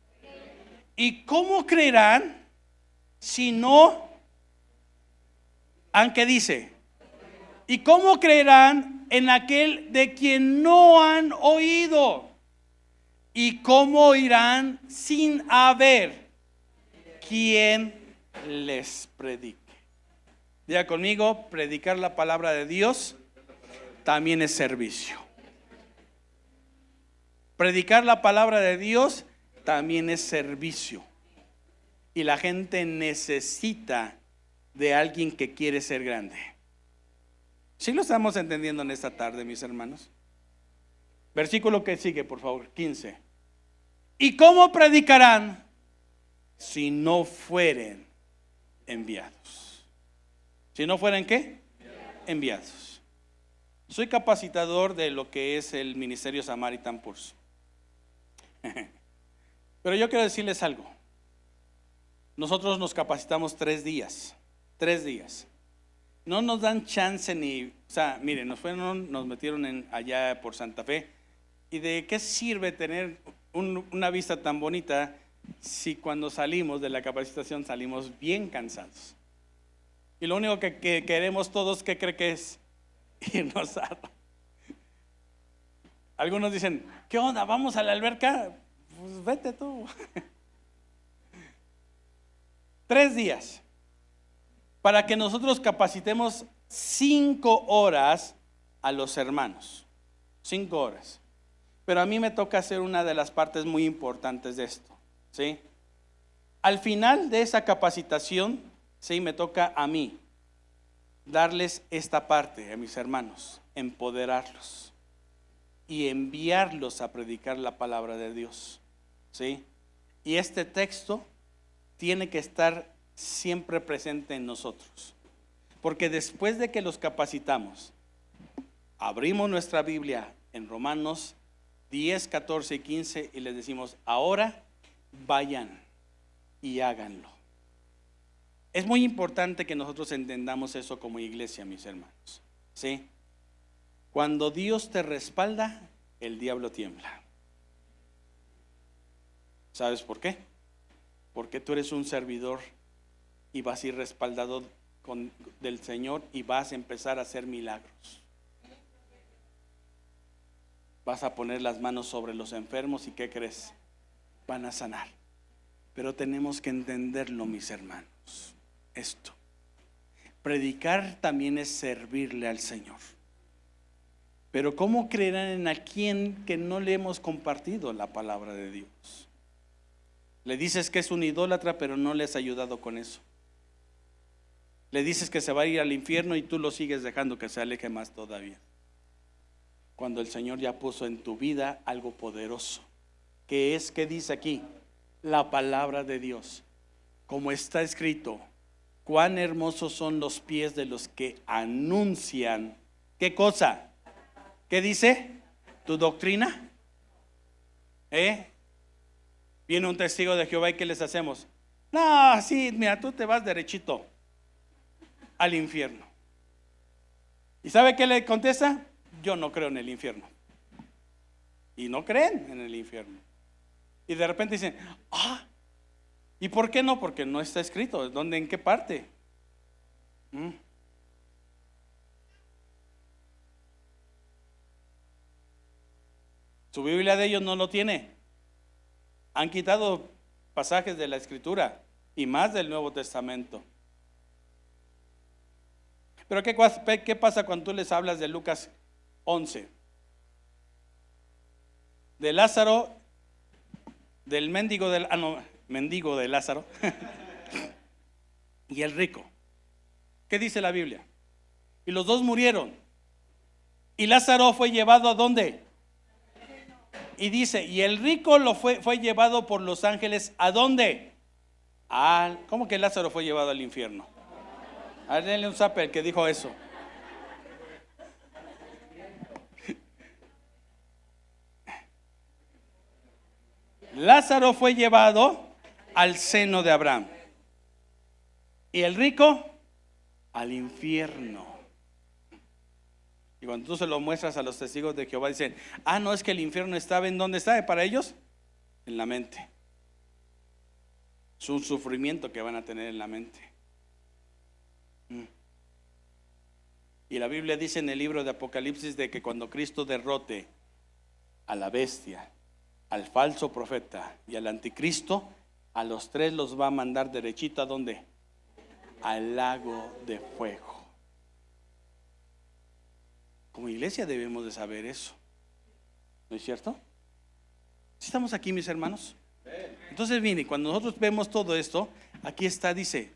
¿Y cómo creerán si no han qué dice? ¿Y cómo creerán en aquel de quien no han oído? ¿Y cómo irán sin haber quien les predique? Diga conmigo, predicar la palabra de Dios también es servicio. Predicar la palabra de Dios también es servicio. Y la gente necesita de alguien que quiere ser grande. ¿Sí lo estamos entendiendo en esta tarde, mis hermanos? Versículo que sigue, por favor, 15. ¿Y cómo predicarán si no fueren enviados? ¿Si no fueren qué? Enviados. Soy capacitador de lo que es el Ministerio Samaritan Purse. Pero yo quiero decirles algo. Nosotros nos capacitamos 3 días. 3 días. No nos dan chance ni, o sea, miren, nos metieron allá por Santa Fe. ¿Y de qué sirve tener una vista tan bonita si cuando salimos de la capacitación salimos bien cansados? Y lo único que queremos todos, ¿qué cree que es? Irnos a... Algunos dicen, ¿qué onda? ¿Vamos a la alberca? Pues vete tú. 3 días para que nosotros capacitemos 5 horas a los hermanos. 5 horas. Pero a mí me toca hacer una de las partes muy importantes de esto, ¿sí? Al final de esa capacitación, sí, me toca a mí darles esta parte a mis hermanos, empoderarlos y enviarlos a predicar la palabra de Dios, ¿sí? Y este texto tiene que estar siempre presente en nosotros, porque después de que los capacitamos, abrimos nuestra Biblia en Romanos 10, 14 y 15 y les decimos, ahora vayan y háganlo. Es muy importante que nosotros entendamos eso como iglesia, mis hermanos, ¿sí? Cuando Dios te respalda, el diablo tiembla. ¿Sabes por qué? Porque tú eres un servidor y vas a ir respaldado del Señor y vas a empezar a hacer milagros. Vas a poner las manos sobre los enfermos y ¿qué crees? Van a sanar. Pero tenemos que entenderlo, mis hermanos. Esto. Predicar también es servirle al Señor. Pero ¿cómo creerán en alguien que no le hemos compartido la palabra de Dios? Le dices que es un idólatra, pero no le has ayudado con eso. Le dices que se va a ir al infierno y tú lo sigues dejando que se aleje más todavía. Cuando el Señor ya puso en tu vida algo poderoso, que es, ¿qué dice aquí? La palabra de Dios. Como está escrito, cuán hermosos son los pies de los que anuncian. ¿Qué cosa? ¿Qué dice? ¿Tu doctrina? Viene un testigo de Jehová y ¿qué les hacemos? No, sí, mira, tú te vas derechito al infierno. ¿Y sabe qué le contesta? Yo no creo en el infierno. Y no creen en el infierno. Y de repente dicen, ¿y por qué no? Porque no está escrito. ¿Dónde? ¿En qué parte? Su Biblia de ellos no lo tiene. Han quitado pasajes de la Escritura y más del Nuevo Testamento. Pero ¿qué pasa cuando tú les hablas de Lucas 11? De Lázaro, del mendigo de Lázaro y el rico. ¿Qué dice la Biblia? Y los dos murieron. Y Lázaro fue llevado ¿a dónde? Y dice, y el rico fue llevado por los ángeles ¿a dónde? ¿Cómo que Lázaro fue llevado al infierno? A ver, denle un zape al que dijo eso. Lázaro fue llevado al seno de Abraham. Y el rico al infierno. Y cuando tú se lo muestras a los testigos de Jehová, dicen, no, es que el infierno estaba ¿en dónde está? Para ellos, en la mente. Es un sufrimiento que van a tener en la mente. Y la Biblia dice en el libro de Apocalipsis de que cuando Cristo derrote a la bestia, al falso profeta y al anticristo, a los tres los va a mandar derechito ¿a dónde? Al lago de fuego. Como iglesia debemos de saber eso, ¿no es cierto? ¿Sí estamos aquí, mis hermanos? Entonces viene, cuando nosotros vemos todo esto, aquí está, dice,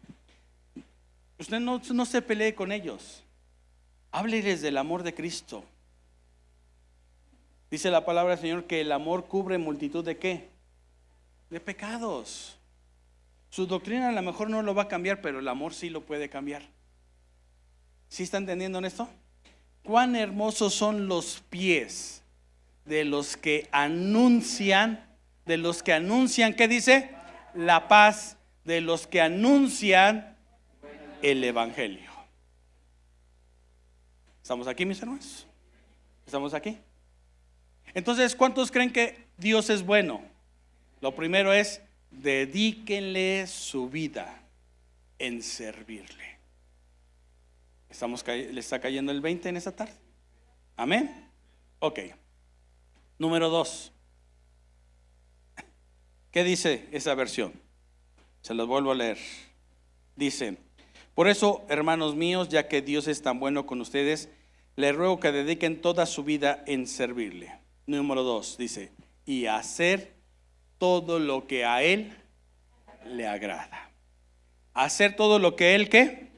usted no se pelee con ellos, hábleles del amor de Cristo. Dice la palabra del Señor que el amor cubre multitud ¿de qué? De pecados. Su doctrina a lo mejor no lo va a cambiar, pero el amor sí lo puede cambiar. ¿Sí está entendiendo en esto? Cuán hermosos son los pies de los que anuncian, ¿qué dice? La paz, de los que anuncian el evangelio. ¿Estamos aquí, mis hermanos? ¿Estamos aquí? Entonces, ¿cuántos creen que Dios es bueno? Lo primero es, dedíquenle su vida en servirle. ¿Le está cayendo el 20 en esta tarde? ¿Amén? Ok. Número 2. ¿Qué dice esa versión? Se los vuelvo a leer. Dice, por eso, hermanos míos, ya que Dios es tan bueno con ustedes, les ruego que dediquen toda su vida en servirle. Número 2, dice, y hacer todo lo que a Él le agrada. Hacer todo lo que Él, ¿qué?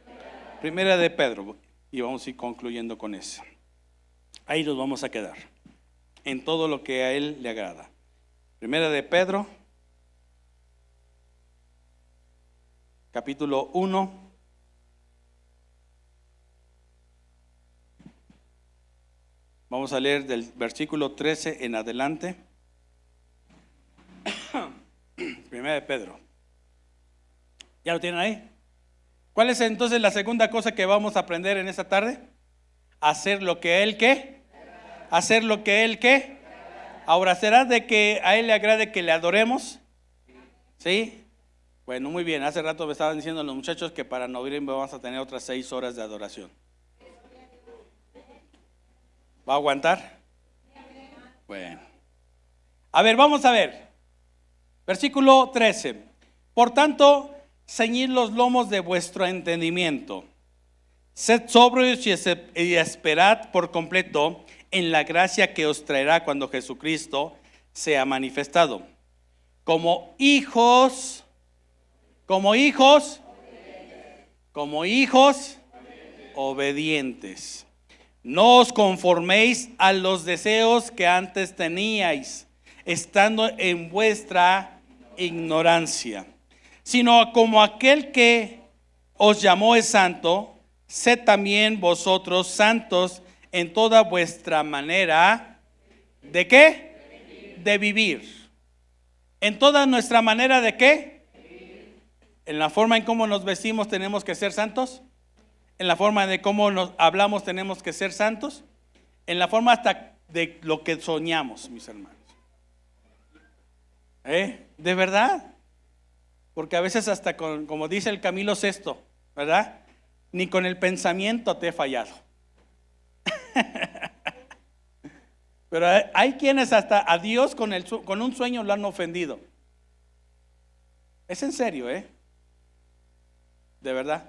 Primera de Pedro, y vamos a ir concluyendo con eso. Ahí nos vamos a quedar, en todo lo que a Él le agrada. Primera de Pedro, capítulo 1. Vamos a leer del versículo 13 en adelante. Primera de Pedro. ¿Ya lo tienen ahí? ¿Cuál es entonces la segunda cosa que vamos a aprender en esta tarde? Hacer lo que Él ¿qué? Hacer lo que Él ¿qué? Ahora, ¿será de que a Él le agrade que le adoremos? ¿Sí? Bueno, muy bien. Hace rato me estaban diciendo los muchachos que para noviembre vamos a tener otras 6 horas de adoración. ¿Va a aguantar? Bueno. A ver, vamos a ver. Versículo 13. Por tanto, ceñid los lomos de vuestro entendimiento. Sed sobrios y esperad por completo en la gracia que os traerá cuando Jesucristo sea manifestado. Como hijos obedientes. No os conforméis a los deseos que antes teníais, estando en vuestra ignorancia, sino como aquel que os llamó es santo, sed también vosotros santos en toda vuestra manera ¿de qué? De vivir. En toda nuestra manera ¿de qué? En la forma en cómo nos vestimos tenemos que ser santos. en la forma de cómo nos hablamos tenemos que ser santos, en la forma hasta de lo que soñamos, mis hermanos. ¿De verdad? Porque a veces hasta como dice el Camilo VI, ¿verdad? Ni con el pensamiento te he fallado. Pero hay quienes hasta a Dios con un sueño lo han ofendido. Es en serio, de verdad.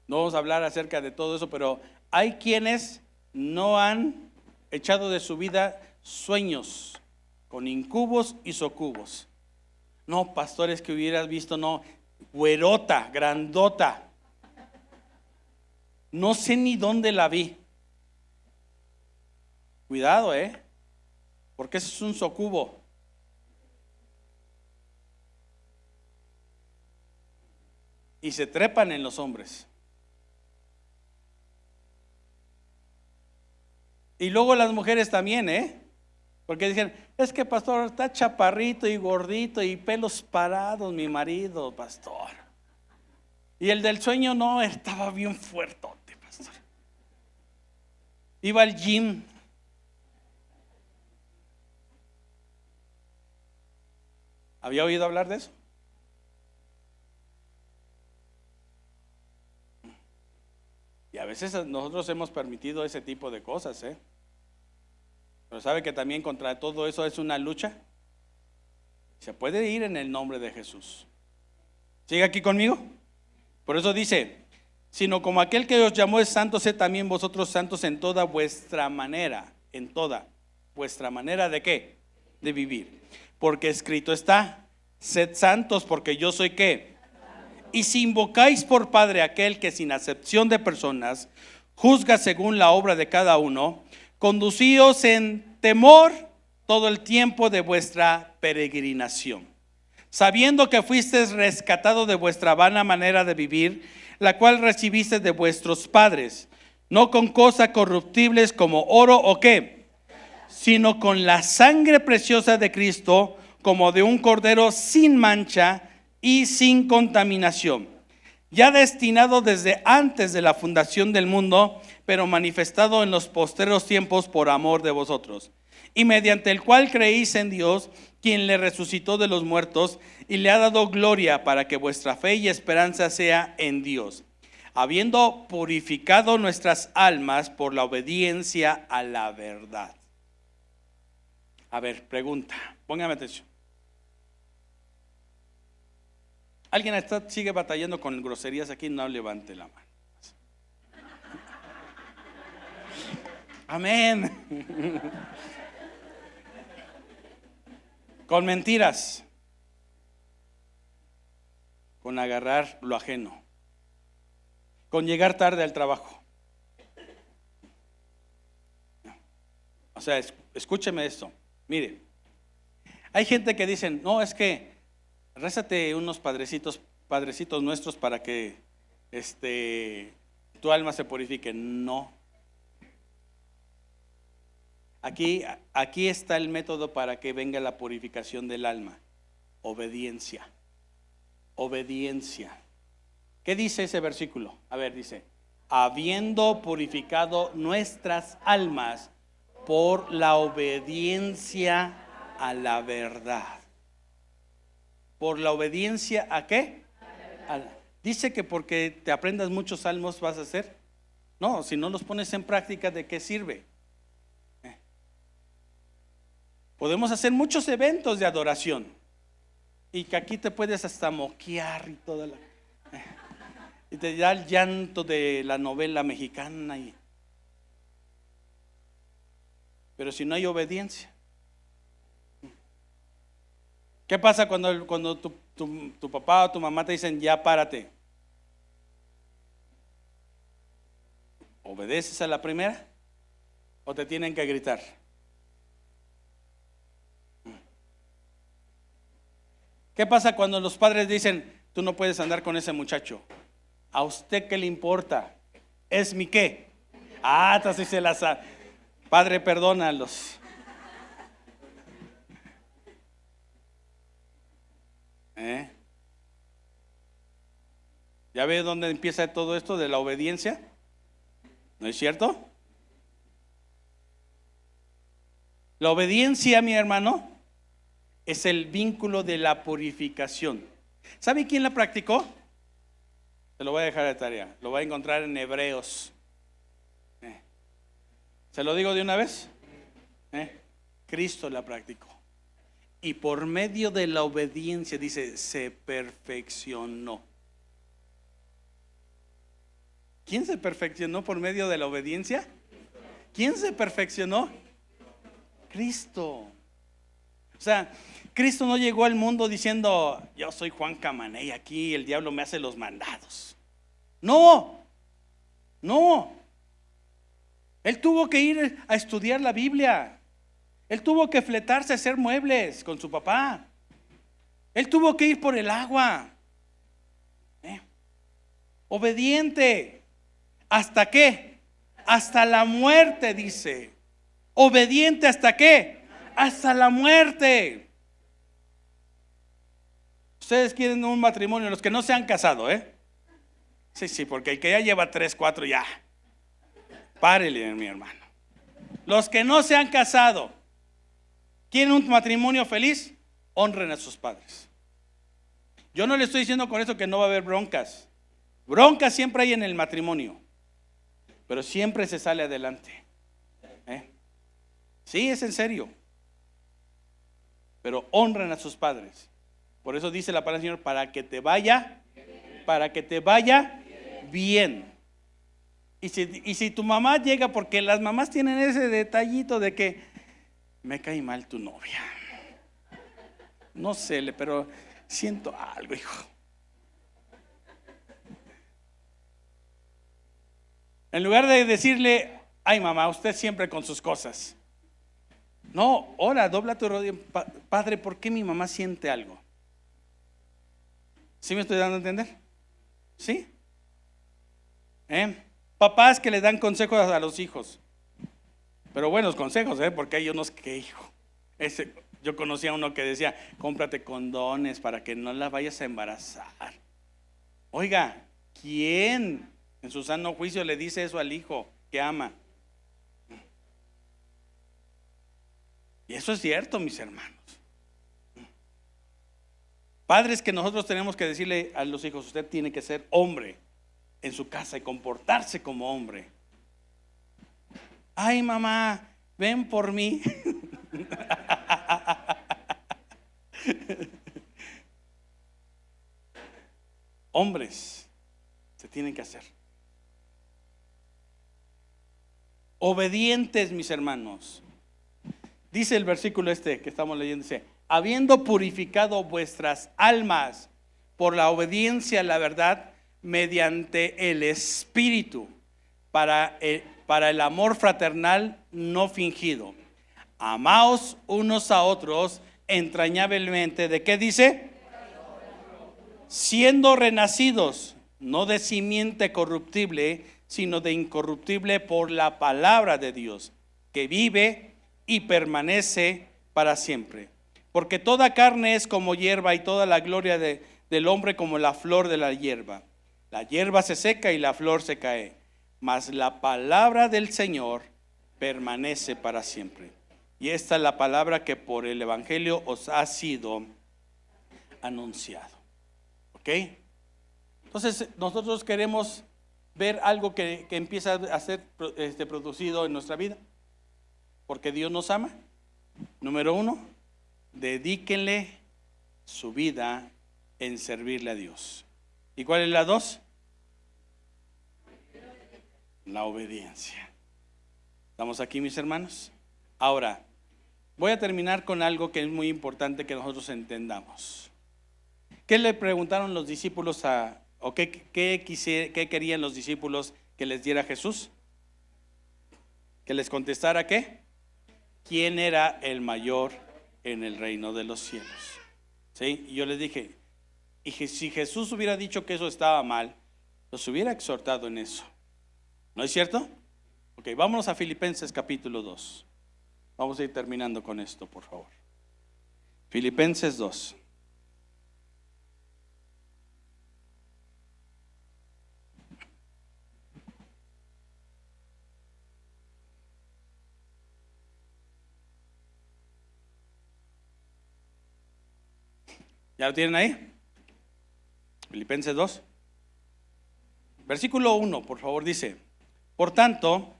No vamos a hablar acerca de todo eso, pero hay quienes no han echado de su vida sueños con incubos y socubos. No, pastores, que hubieras visto, no, güerota, grandota. No sé ni dónde la vi. Cuidado, porque ese es un socubo. Y se trepan en los hombres. Y luego las mujeres también, porque dicen, es que pastor, está chaparrito y gordito y pelos parados mi marido, pastor. Y el del sueño no, estaba bien fuertote, pastor. Iba al gym. ¿Había oído hablar de eso? Y a veces nosotros hemos permitido ese tipo de cosas, Pero sabe que también contra todo eso es una lucha. Se puede ir en el nombre de Jesús. ¿Sigue aquí conmigo? Por eso dice, sino como aquel que os llamó es santo, sed también vosotros santos en toda vuestra manera. ¿En toda vuestra manera de qué? De vivir. Porque escrito está, sed santos porque yo soy ¿qué? Y si invocáis por Padre aquel que sin acepción de personas juzga según la obra de cada uno, conducíos en temor todo el tiempo de vuestra peregrinación, sabiendo que fuisteis rescatados de vuestra vana manera de vivir, la cual recibisteis de vuestros padres, no con cosas corruptibles como oro o qué, sino con la sangre preciosa de Cristo, como de un cordero sin mancha y sin contaminación, ya destinado desde antes de la fundación del mundo, pero manifestado en los postreros tiempos por amor de vosotros, y mediante el cual creéis en Dios, quien le resucitó de los muertos y le ha dado gloria, para que vuestra fe y esperanza sea en Dios, habiendo purificado nuestras almas por la obediencia a la verdad. A ver, pregunta, póngame atención. ¿Alguien sigue batallando con groserías aquí? No levante la mano. Amén. Con mentiras, con agarrar lo ajeno, con llegar tarde al trabajo. O sea, escúcheme esto. Mire, hay gente que dicen, no, es que rézate unos padrecitos nuestros para que tu alma se purifique. No. Aquí está el método para que venga la purificación del alma. Obediencia. Obediencia. ¿Qué dice ese versículo? A ver, dice, habiendo purificado nuestras almas por la obediencia a la verdad. ¿Por la obediencia a qué? Dice que porque te aprendas muchos salmos vas a hacer. No, si no los pones en práctica, ¿de qué sirve? Podemos hacer muchos eventos de adoración y que aquí te puedes hasta moquear y toda la y te da el llanto de la novela mexicana pero si no hay obediencia. ¿Qué pasa cuando tu papá o tu mamá te dicen ya párate? ¿Obedeces a la primera o te tienen que gritar? ¿Qué pasa cuando los padres dicen tú no puedes andar con ese muchacho? ¿A usted qué le importa? ¿Es mi qué? Entonces se las Padre, perdónalos. ¿Ya ve dónde empieza todo esto de la obediencia? ¿No es cierto? La obediencia, mi hermano, es el vínculo de la purificación. ¿Sabe quién la practicó? Se lo voy a dejar de tarea. Lo va a encontrar en Hebreos. ¿Se lo digo de una vez? Cristo la practicó. Y por medio de la obediencia, dice, se perfeccionó. ¿Quién se perfeccionó por medio de la obediencia? ¿Quién se perfeccionó? Cristo. O sea, Cristo no llegó al mundo diciendo, yo soy Juan Camané y aquí el diablo me hace los mandados. No, no. Él tuvo que ir a estudiar la Biblia. Él tuvo que fletarse a hacer muebles con su papá. Él tuvo que ir por el agua. Obediente. ¿Hasta qué? Hasta la muerte, dice. Obediente ¿hasta qué? Hasta la muerte. Ustedes quieren un matrimonio, los que no se han casado, Sí, porque el que ya lleva 3, 4 ya. Párele, mi hermano. Los que no se han casado, ¿quieren un matrimonio feliz? Honren a sus padres. Yo no le estoy diciendo con eso que no va a haber broncas. Broncas siempre hay en el matrimonio, pero siempre se sale adelante. Sí, es en serio. Pero honren a sus padres. Por eso dice la palabra del Señor, para que te vaya bien. Y si tu mamá llega, porque las mamás tienen ese detallito de que me cae mal tu novia. No sé, pero siento algo, hijo. En lugar de decirle, ay mamá, usted siempre con sus cosas. No, ora, dobla tu rodilla. Padre, ¿por qué mi mamá siente algo? ¿Sí me estoy dando a entender? ¿Sí? Papás que le dan consejos a los hijos. Pero buenos consejos, porque hay unos que, hijo. Yo conocía a uno que decía, cómprate condones para que no la vayas a embarazar. Oiga, ¿quién en su sano juicio le dice eso al hijo que ama? Y eso es cierto, mis hermanos. Padres que nosotros tenemos que decirle a los hijos, usted tiene que ser hombre en su casa y comportarse como hombre. Ay mamá, ven por mí. Hombres se tienen que hacer obedientes, mis hermanos. Dice el versículo que estamos leyendo, dice, habiendo purificado vuestras almas por la obediencia a la verdad mediante el Espíritu, para el amor fraternal no fingido. Amaos unos a otros entrañablemente. ¿De qué dice? Siendo renacidos, no de simiente corruptible, sino de incorruptible por la palabra de Dios, que vive y permanece para siempre. Porque toda carne es como hierba, y toda la gloria del hombre como la flor de la hierba. La hierba se seca y la flor se cae, mas la palabra del Señor permanece para siempre. Y esta es la palabra que por el Evangelio os ha sido anunciado. ¿Ok? Entonces nosotros queremos ver algo que empieza a ser producido en nuestra vida, porque Dios nos ama. Número 1, dedíquenle su vida en servirle a Dios. ¿Y cuál es la 2? La obediencia. ¿Estamos aquí, mis hermanos? Ahora, voy a terminar con algo que es muy importante que nosotros entendamos. ¿Qué le preguntaron los discípulos o qué querían los discípulos que les diera Jesús? Que les contestara ¿qué? ¿Quién era el mayor en el reino de los cielos? ¿Sí? Y yo les dije, si Jesús hubiera dicho que eso estaba mal, los hubiera exhortado en eso. ¿No es cierto? Ok, vámonos a Filipenses capítulo 2. Vamos a ir terminando con esto, por favor. Filipenses 2. ¿Ya lo tienen ahí? Filipenses 2. Versículo 1, por favor, dice: por tanto,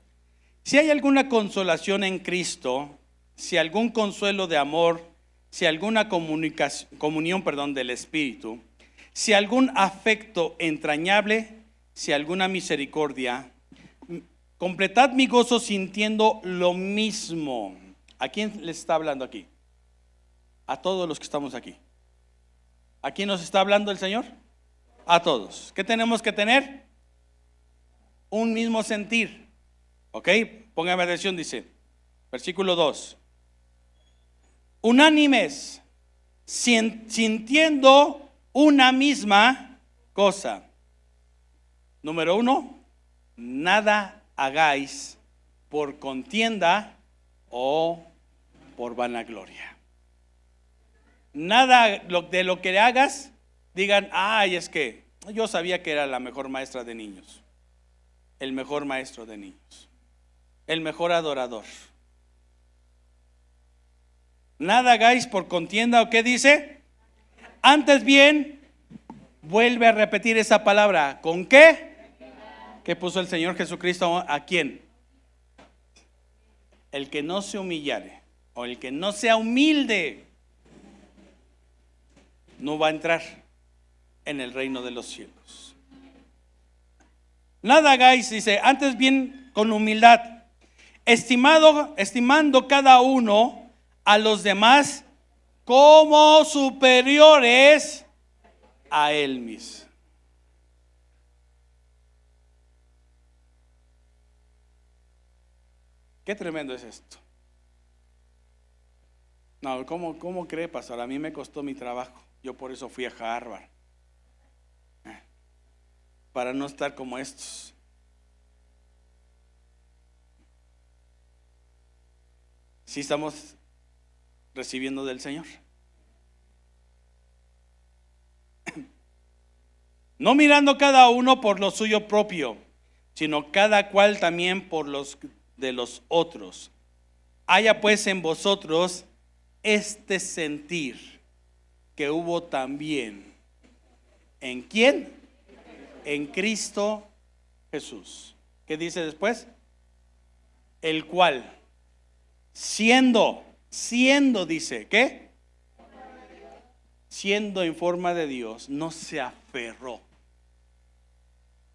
si hay alguna consolación en Cristo, si algún consuelo de amor, si alguna comunión del Espíritu, si algún afecto entrañable, si alguna misericordia, completad mi gozo sintiendo lo mismo. ¿A quién les está hablando aquí? A todos los que estamos aquí. ¿A quién nos está hablando el Señor? A todos. ¿Qué tenemos que tener? Un mismo sentir. ¿Ok? Póngame atención, dice, versículo 2. Unánimes, sintiendo una misma cosa. Número 1, nada hagáis por contienda o por vanagloria. Nada de lo que hagas, digan, ay, es que yo sabía que era la mejor maestra de niños, el mejor maestro de niños, el mejor adorador. Nada hagáis por contienda, ¿o qué dice? Antes bien, vuelve a repetir esa palabra. ¿Con qué? ¿Qué puso el Señor Jesucristo a quién? El que no se humillare o el que no sea humilde no va a entrar en el reino de los cielos. Nada hagáis, dice, antes bien con humildad, estimando cada uno a los demás como superiores a él mismo. Qué tremendo es esto. No, ¿cómo cree, pastor? A mí me costó mi trabajo. Yo por eso fui a Harvard, para no estar como estos. Sí estamos recibiendo del Señor. No mirando cada uno por lo suyo propio, sino cada cual también por los de los otros. Haya pues en vosotros este sentir que hubo también ¿en quién? En Cristo Jesús. ¿Qué dice después? El cual siendo dice, ¿qué? Siendo en forma de Dios, no se aferró.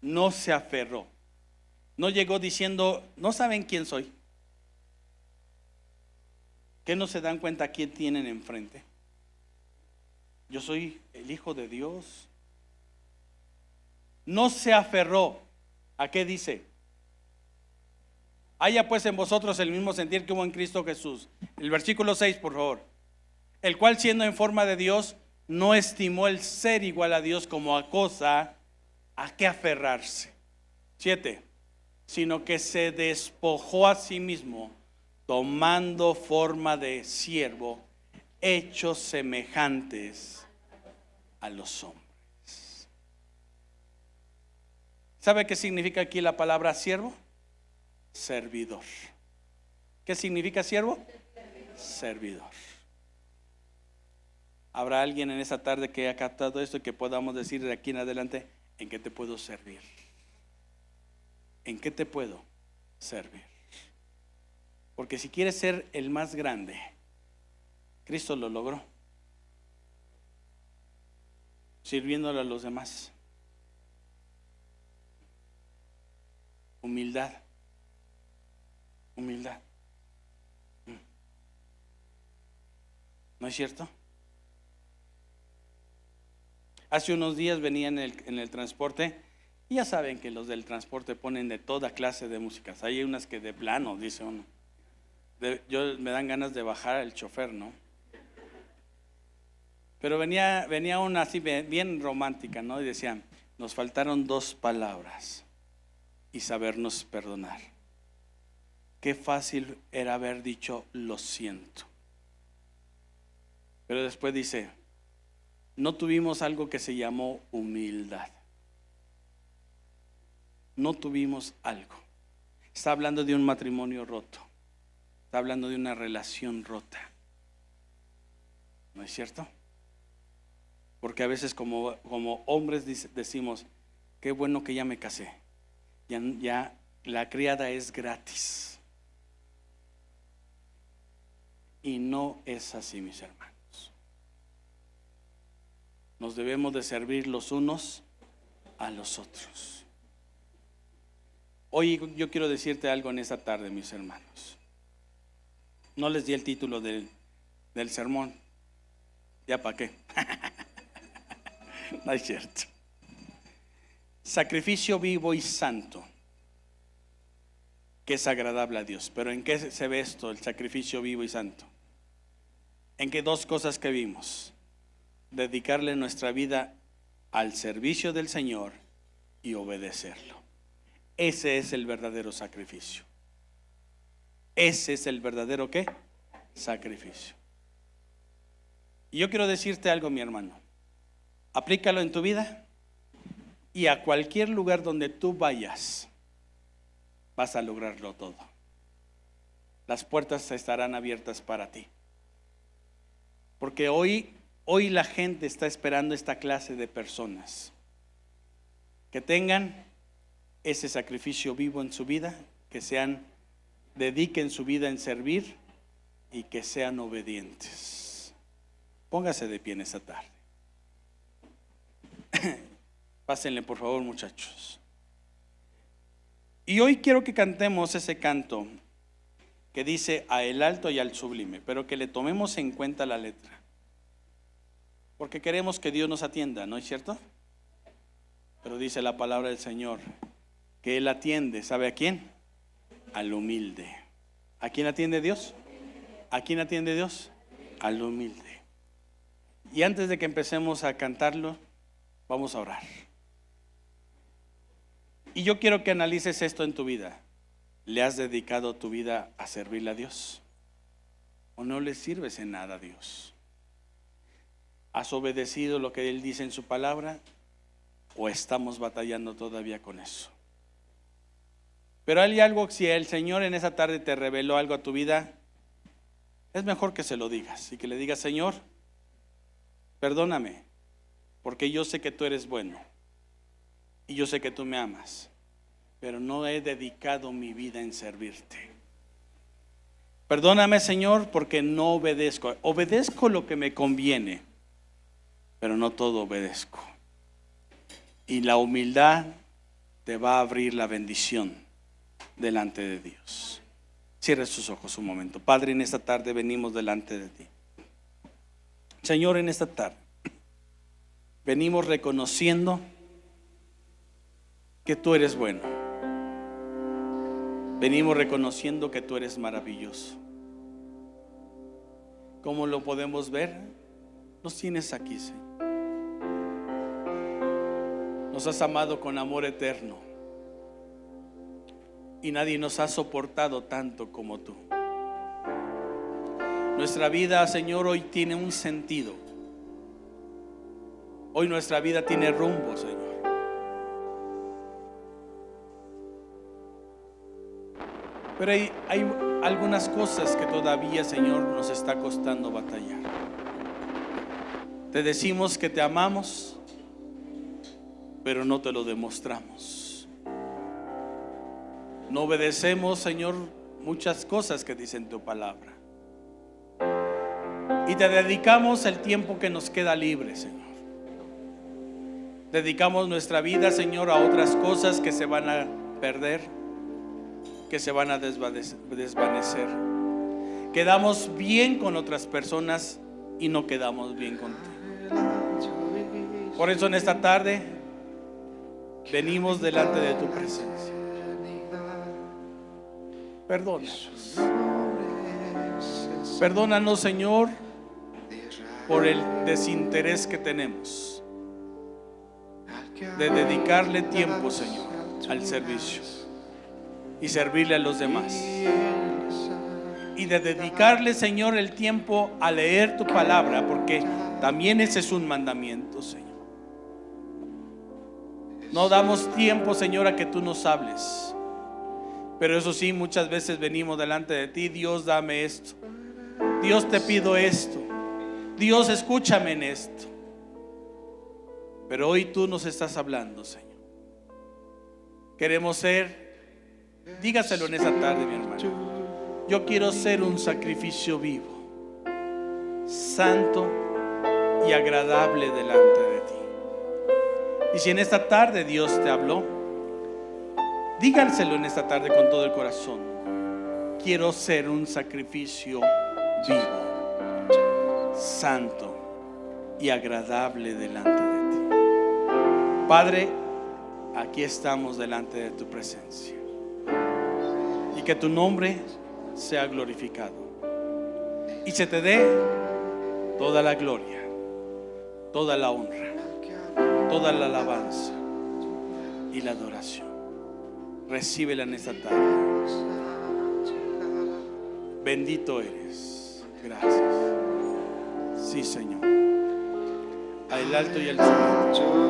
No se aferró. No llegó diciendo, ¿no saben quién soy? ¿Qué no se dan cuenta quién tienen enfrente? Yo soy el Hijo de Dios. No se aferró. ¿A qué dice? Haya pues en vosotros el mismo sentir que hubo en Cristo Jesús. El versículo 6, por favor. El cual siendo en forma de Dios, no estimó el ser igual a Dios como a cosa a que aferrarse. 7. Sino que se despojó a sí mismo, tomando forma de siervo, hechos semejantes a los hombres. ¿Sabe qué significa aquí la palabra siervo? Servidor. ¿Qué significa siervo? Servidor. ¿Habrá alguien en esta tarde que haya captado esto y que podamos decir de aquí en adelante, ¿en qué te puedo servir? ¿En qué te puedo servir? Porque si quieres ser el más grande, Cristo lo logró, sirviéndole a los demás. Humildad. Humildad. ¿No es cierto? Hace unos días venía en el transporte, y ya saben que los del transporte ponen de toda clase de músicas. Hay unas que de plano, dice uno. Me dan ganas de bajar al chofer, ¿no? Pero venía una así bien romántica, ¿no? Y decían, nos faltaron 2 palabras y sabernos perdonar. Qué fácil era haber dicho lo siento. Pero después dice, no tuvimos algo que se llamó humildad. No tuvimos algo. Está hablando de un matrimonio roto. Está hablando de una relación rota. ¿No es cierto? Porque a veces como hombres decimos, qué bueno que ya me casé. Ya la criada es gratis. Y no es así, mis hermanos. Nos debemos de servir los unos a los otros. Hoy yo quiero decirte algo en esta tarde, mis hermanos. No les di el título del sermón. ¿Ya para qué? No es cierto. Sacrificio vivo y santo, que es agradable a Dios. Pero ¿en qué se ve esto, el sacrificio vivo y santo? En que dos cosas que vimos: dedicarle nuestra vida al servicio del Señor y obedecerlo. Ese es el verdadero sacrificio. Ese es el verdadero ¿qué? Sacrificio. Y yo quiero decirte algo, mi hermano. Aplícalo en tu vida y a cualquier lugar donde tú vayas vas a lograrlo todo. Las puertas estarán abiertas para ti. Porque hoy la gente está esperando esta clase de personas que tengan ese sacrificio vivo en su vida, que dediquen su vida en servir y que sean obedientes. Póngase de pie en esta tarde. Pásenle por favor, muchachos. Y hoy quiero que cantemos ese canto que dice a el alto y al sublime, pero que le tomemos en cuenta la letra, porque queremos que Dios nos atienda, ¿no es cierto? Pero dice la palabra del Señor que Él atiende, ¿sabe a quién? Al humilde. ¿A quién atiende Dios? ¿A quién atiende Dios? Al humilde. Y antes de que empecemos a cantarlo, vamos a orar. Y yo quiero que analices esto en tu vida. ¿Le has dedicado tu vida a servirle a Dios? ¿O no le sirves en nada a Dios? ¿Has obedecido lo que Él dice en su palabra? ¿O estamos batallando todavía con eso? Pero hay algo, si el Señor en esa tarde te reveló algo a tu vida, es mejor que se lo digas y que le digas: Señor, perdóname, porque yo sé que tú eres bueno y yo sé que tú me amas, pero no he dedicado mi vida en servirte. Perdóname, Señor, porque no obedezco. Obedezco lo que me conviene, pero no todo obedezco. Y la humildad te va a abrir la bendición delante de Dios. Cierre sus ojos un momento. Padre, en esta tarde venimos delante de ti. Señor, en esta tarde venimos reconociendo que tú eres bueno. Venimos reconociendo que tú eres maravilloso. ¿Cómo lo podemos ver? Nos tienes aquí, Señor. Nos has amado con amor eterno. Y nadie nos ha soportado tanto como tú. Nuestra vida, Señor, hoy tiene un sentido. Hoy nuestra vida tiene rumbo, Señor. Pero hay algunas cosas que todavía, Señor, nos está costando batallar. Te decimos que te amamos, pero no te lo demostramos. No obedecemos, Señor, muchas cosas que dicen tu palabra. Y te dedicamos el tiempo que nos queda libre, Señor. Dedicamos nuestra vida, Señor, a otras cosas que se van a perder, que se van a desvanecer. Quedamos bien con otras personas y no quedamos bien contigo. Por eso en esta tarde venimos delante de tu presencia. Perdónanos. Perdónanos, Señor, por el desinterés que tenemos de dedicarle tiempo, Señor, al servicio y servirle a los demás. Y de dedicarle, Señor, el tiempo a leer tu palabra, porque también ese es un mandamiento, Señor. No damos tiempo, Señor, a que tú nos hables. Pero eso sí, muchas veces venimos delante de ti: Dios, dame esto. Dios, te pido esto. Dios, escúchame en esto. Pero hoy tú nos estás hablando, Señor. Queremos ser, dígaselo en esa tarde, mi hermano. Yo quiero ser un sacrificio vivo, santo y agradable delante de ti. Y si en esta tarde Dios te habló, díganselo en esta tarde con todo el corazón. Quiero ser un sacrificio vivo, santo y agradable delante de ti. Padre, aquí estamos delante de tu presencia. Y que tu nombre sea glorificado. Y se te dé toda la gloria, toda la honra, toda la alabanza y la adoración. Recíbela en esta tarde. Bendito eres. Gracias. Sí, Señor. Al alto y al sumo.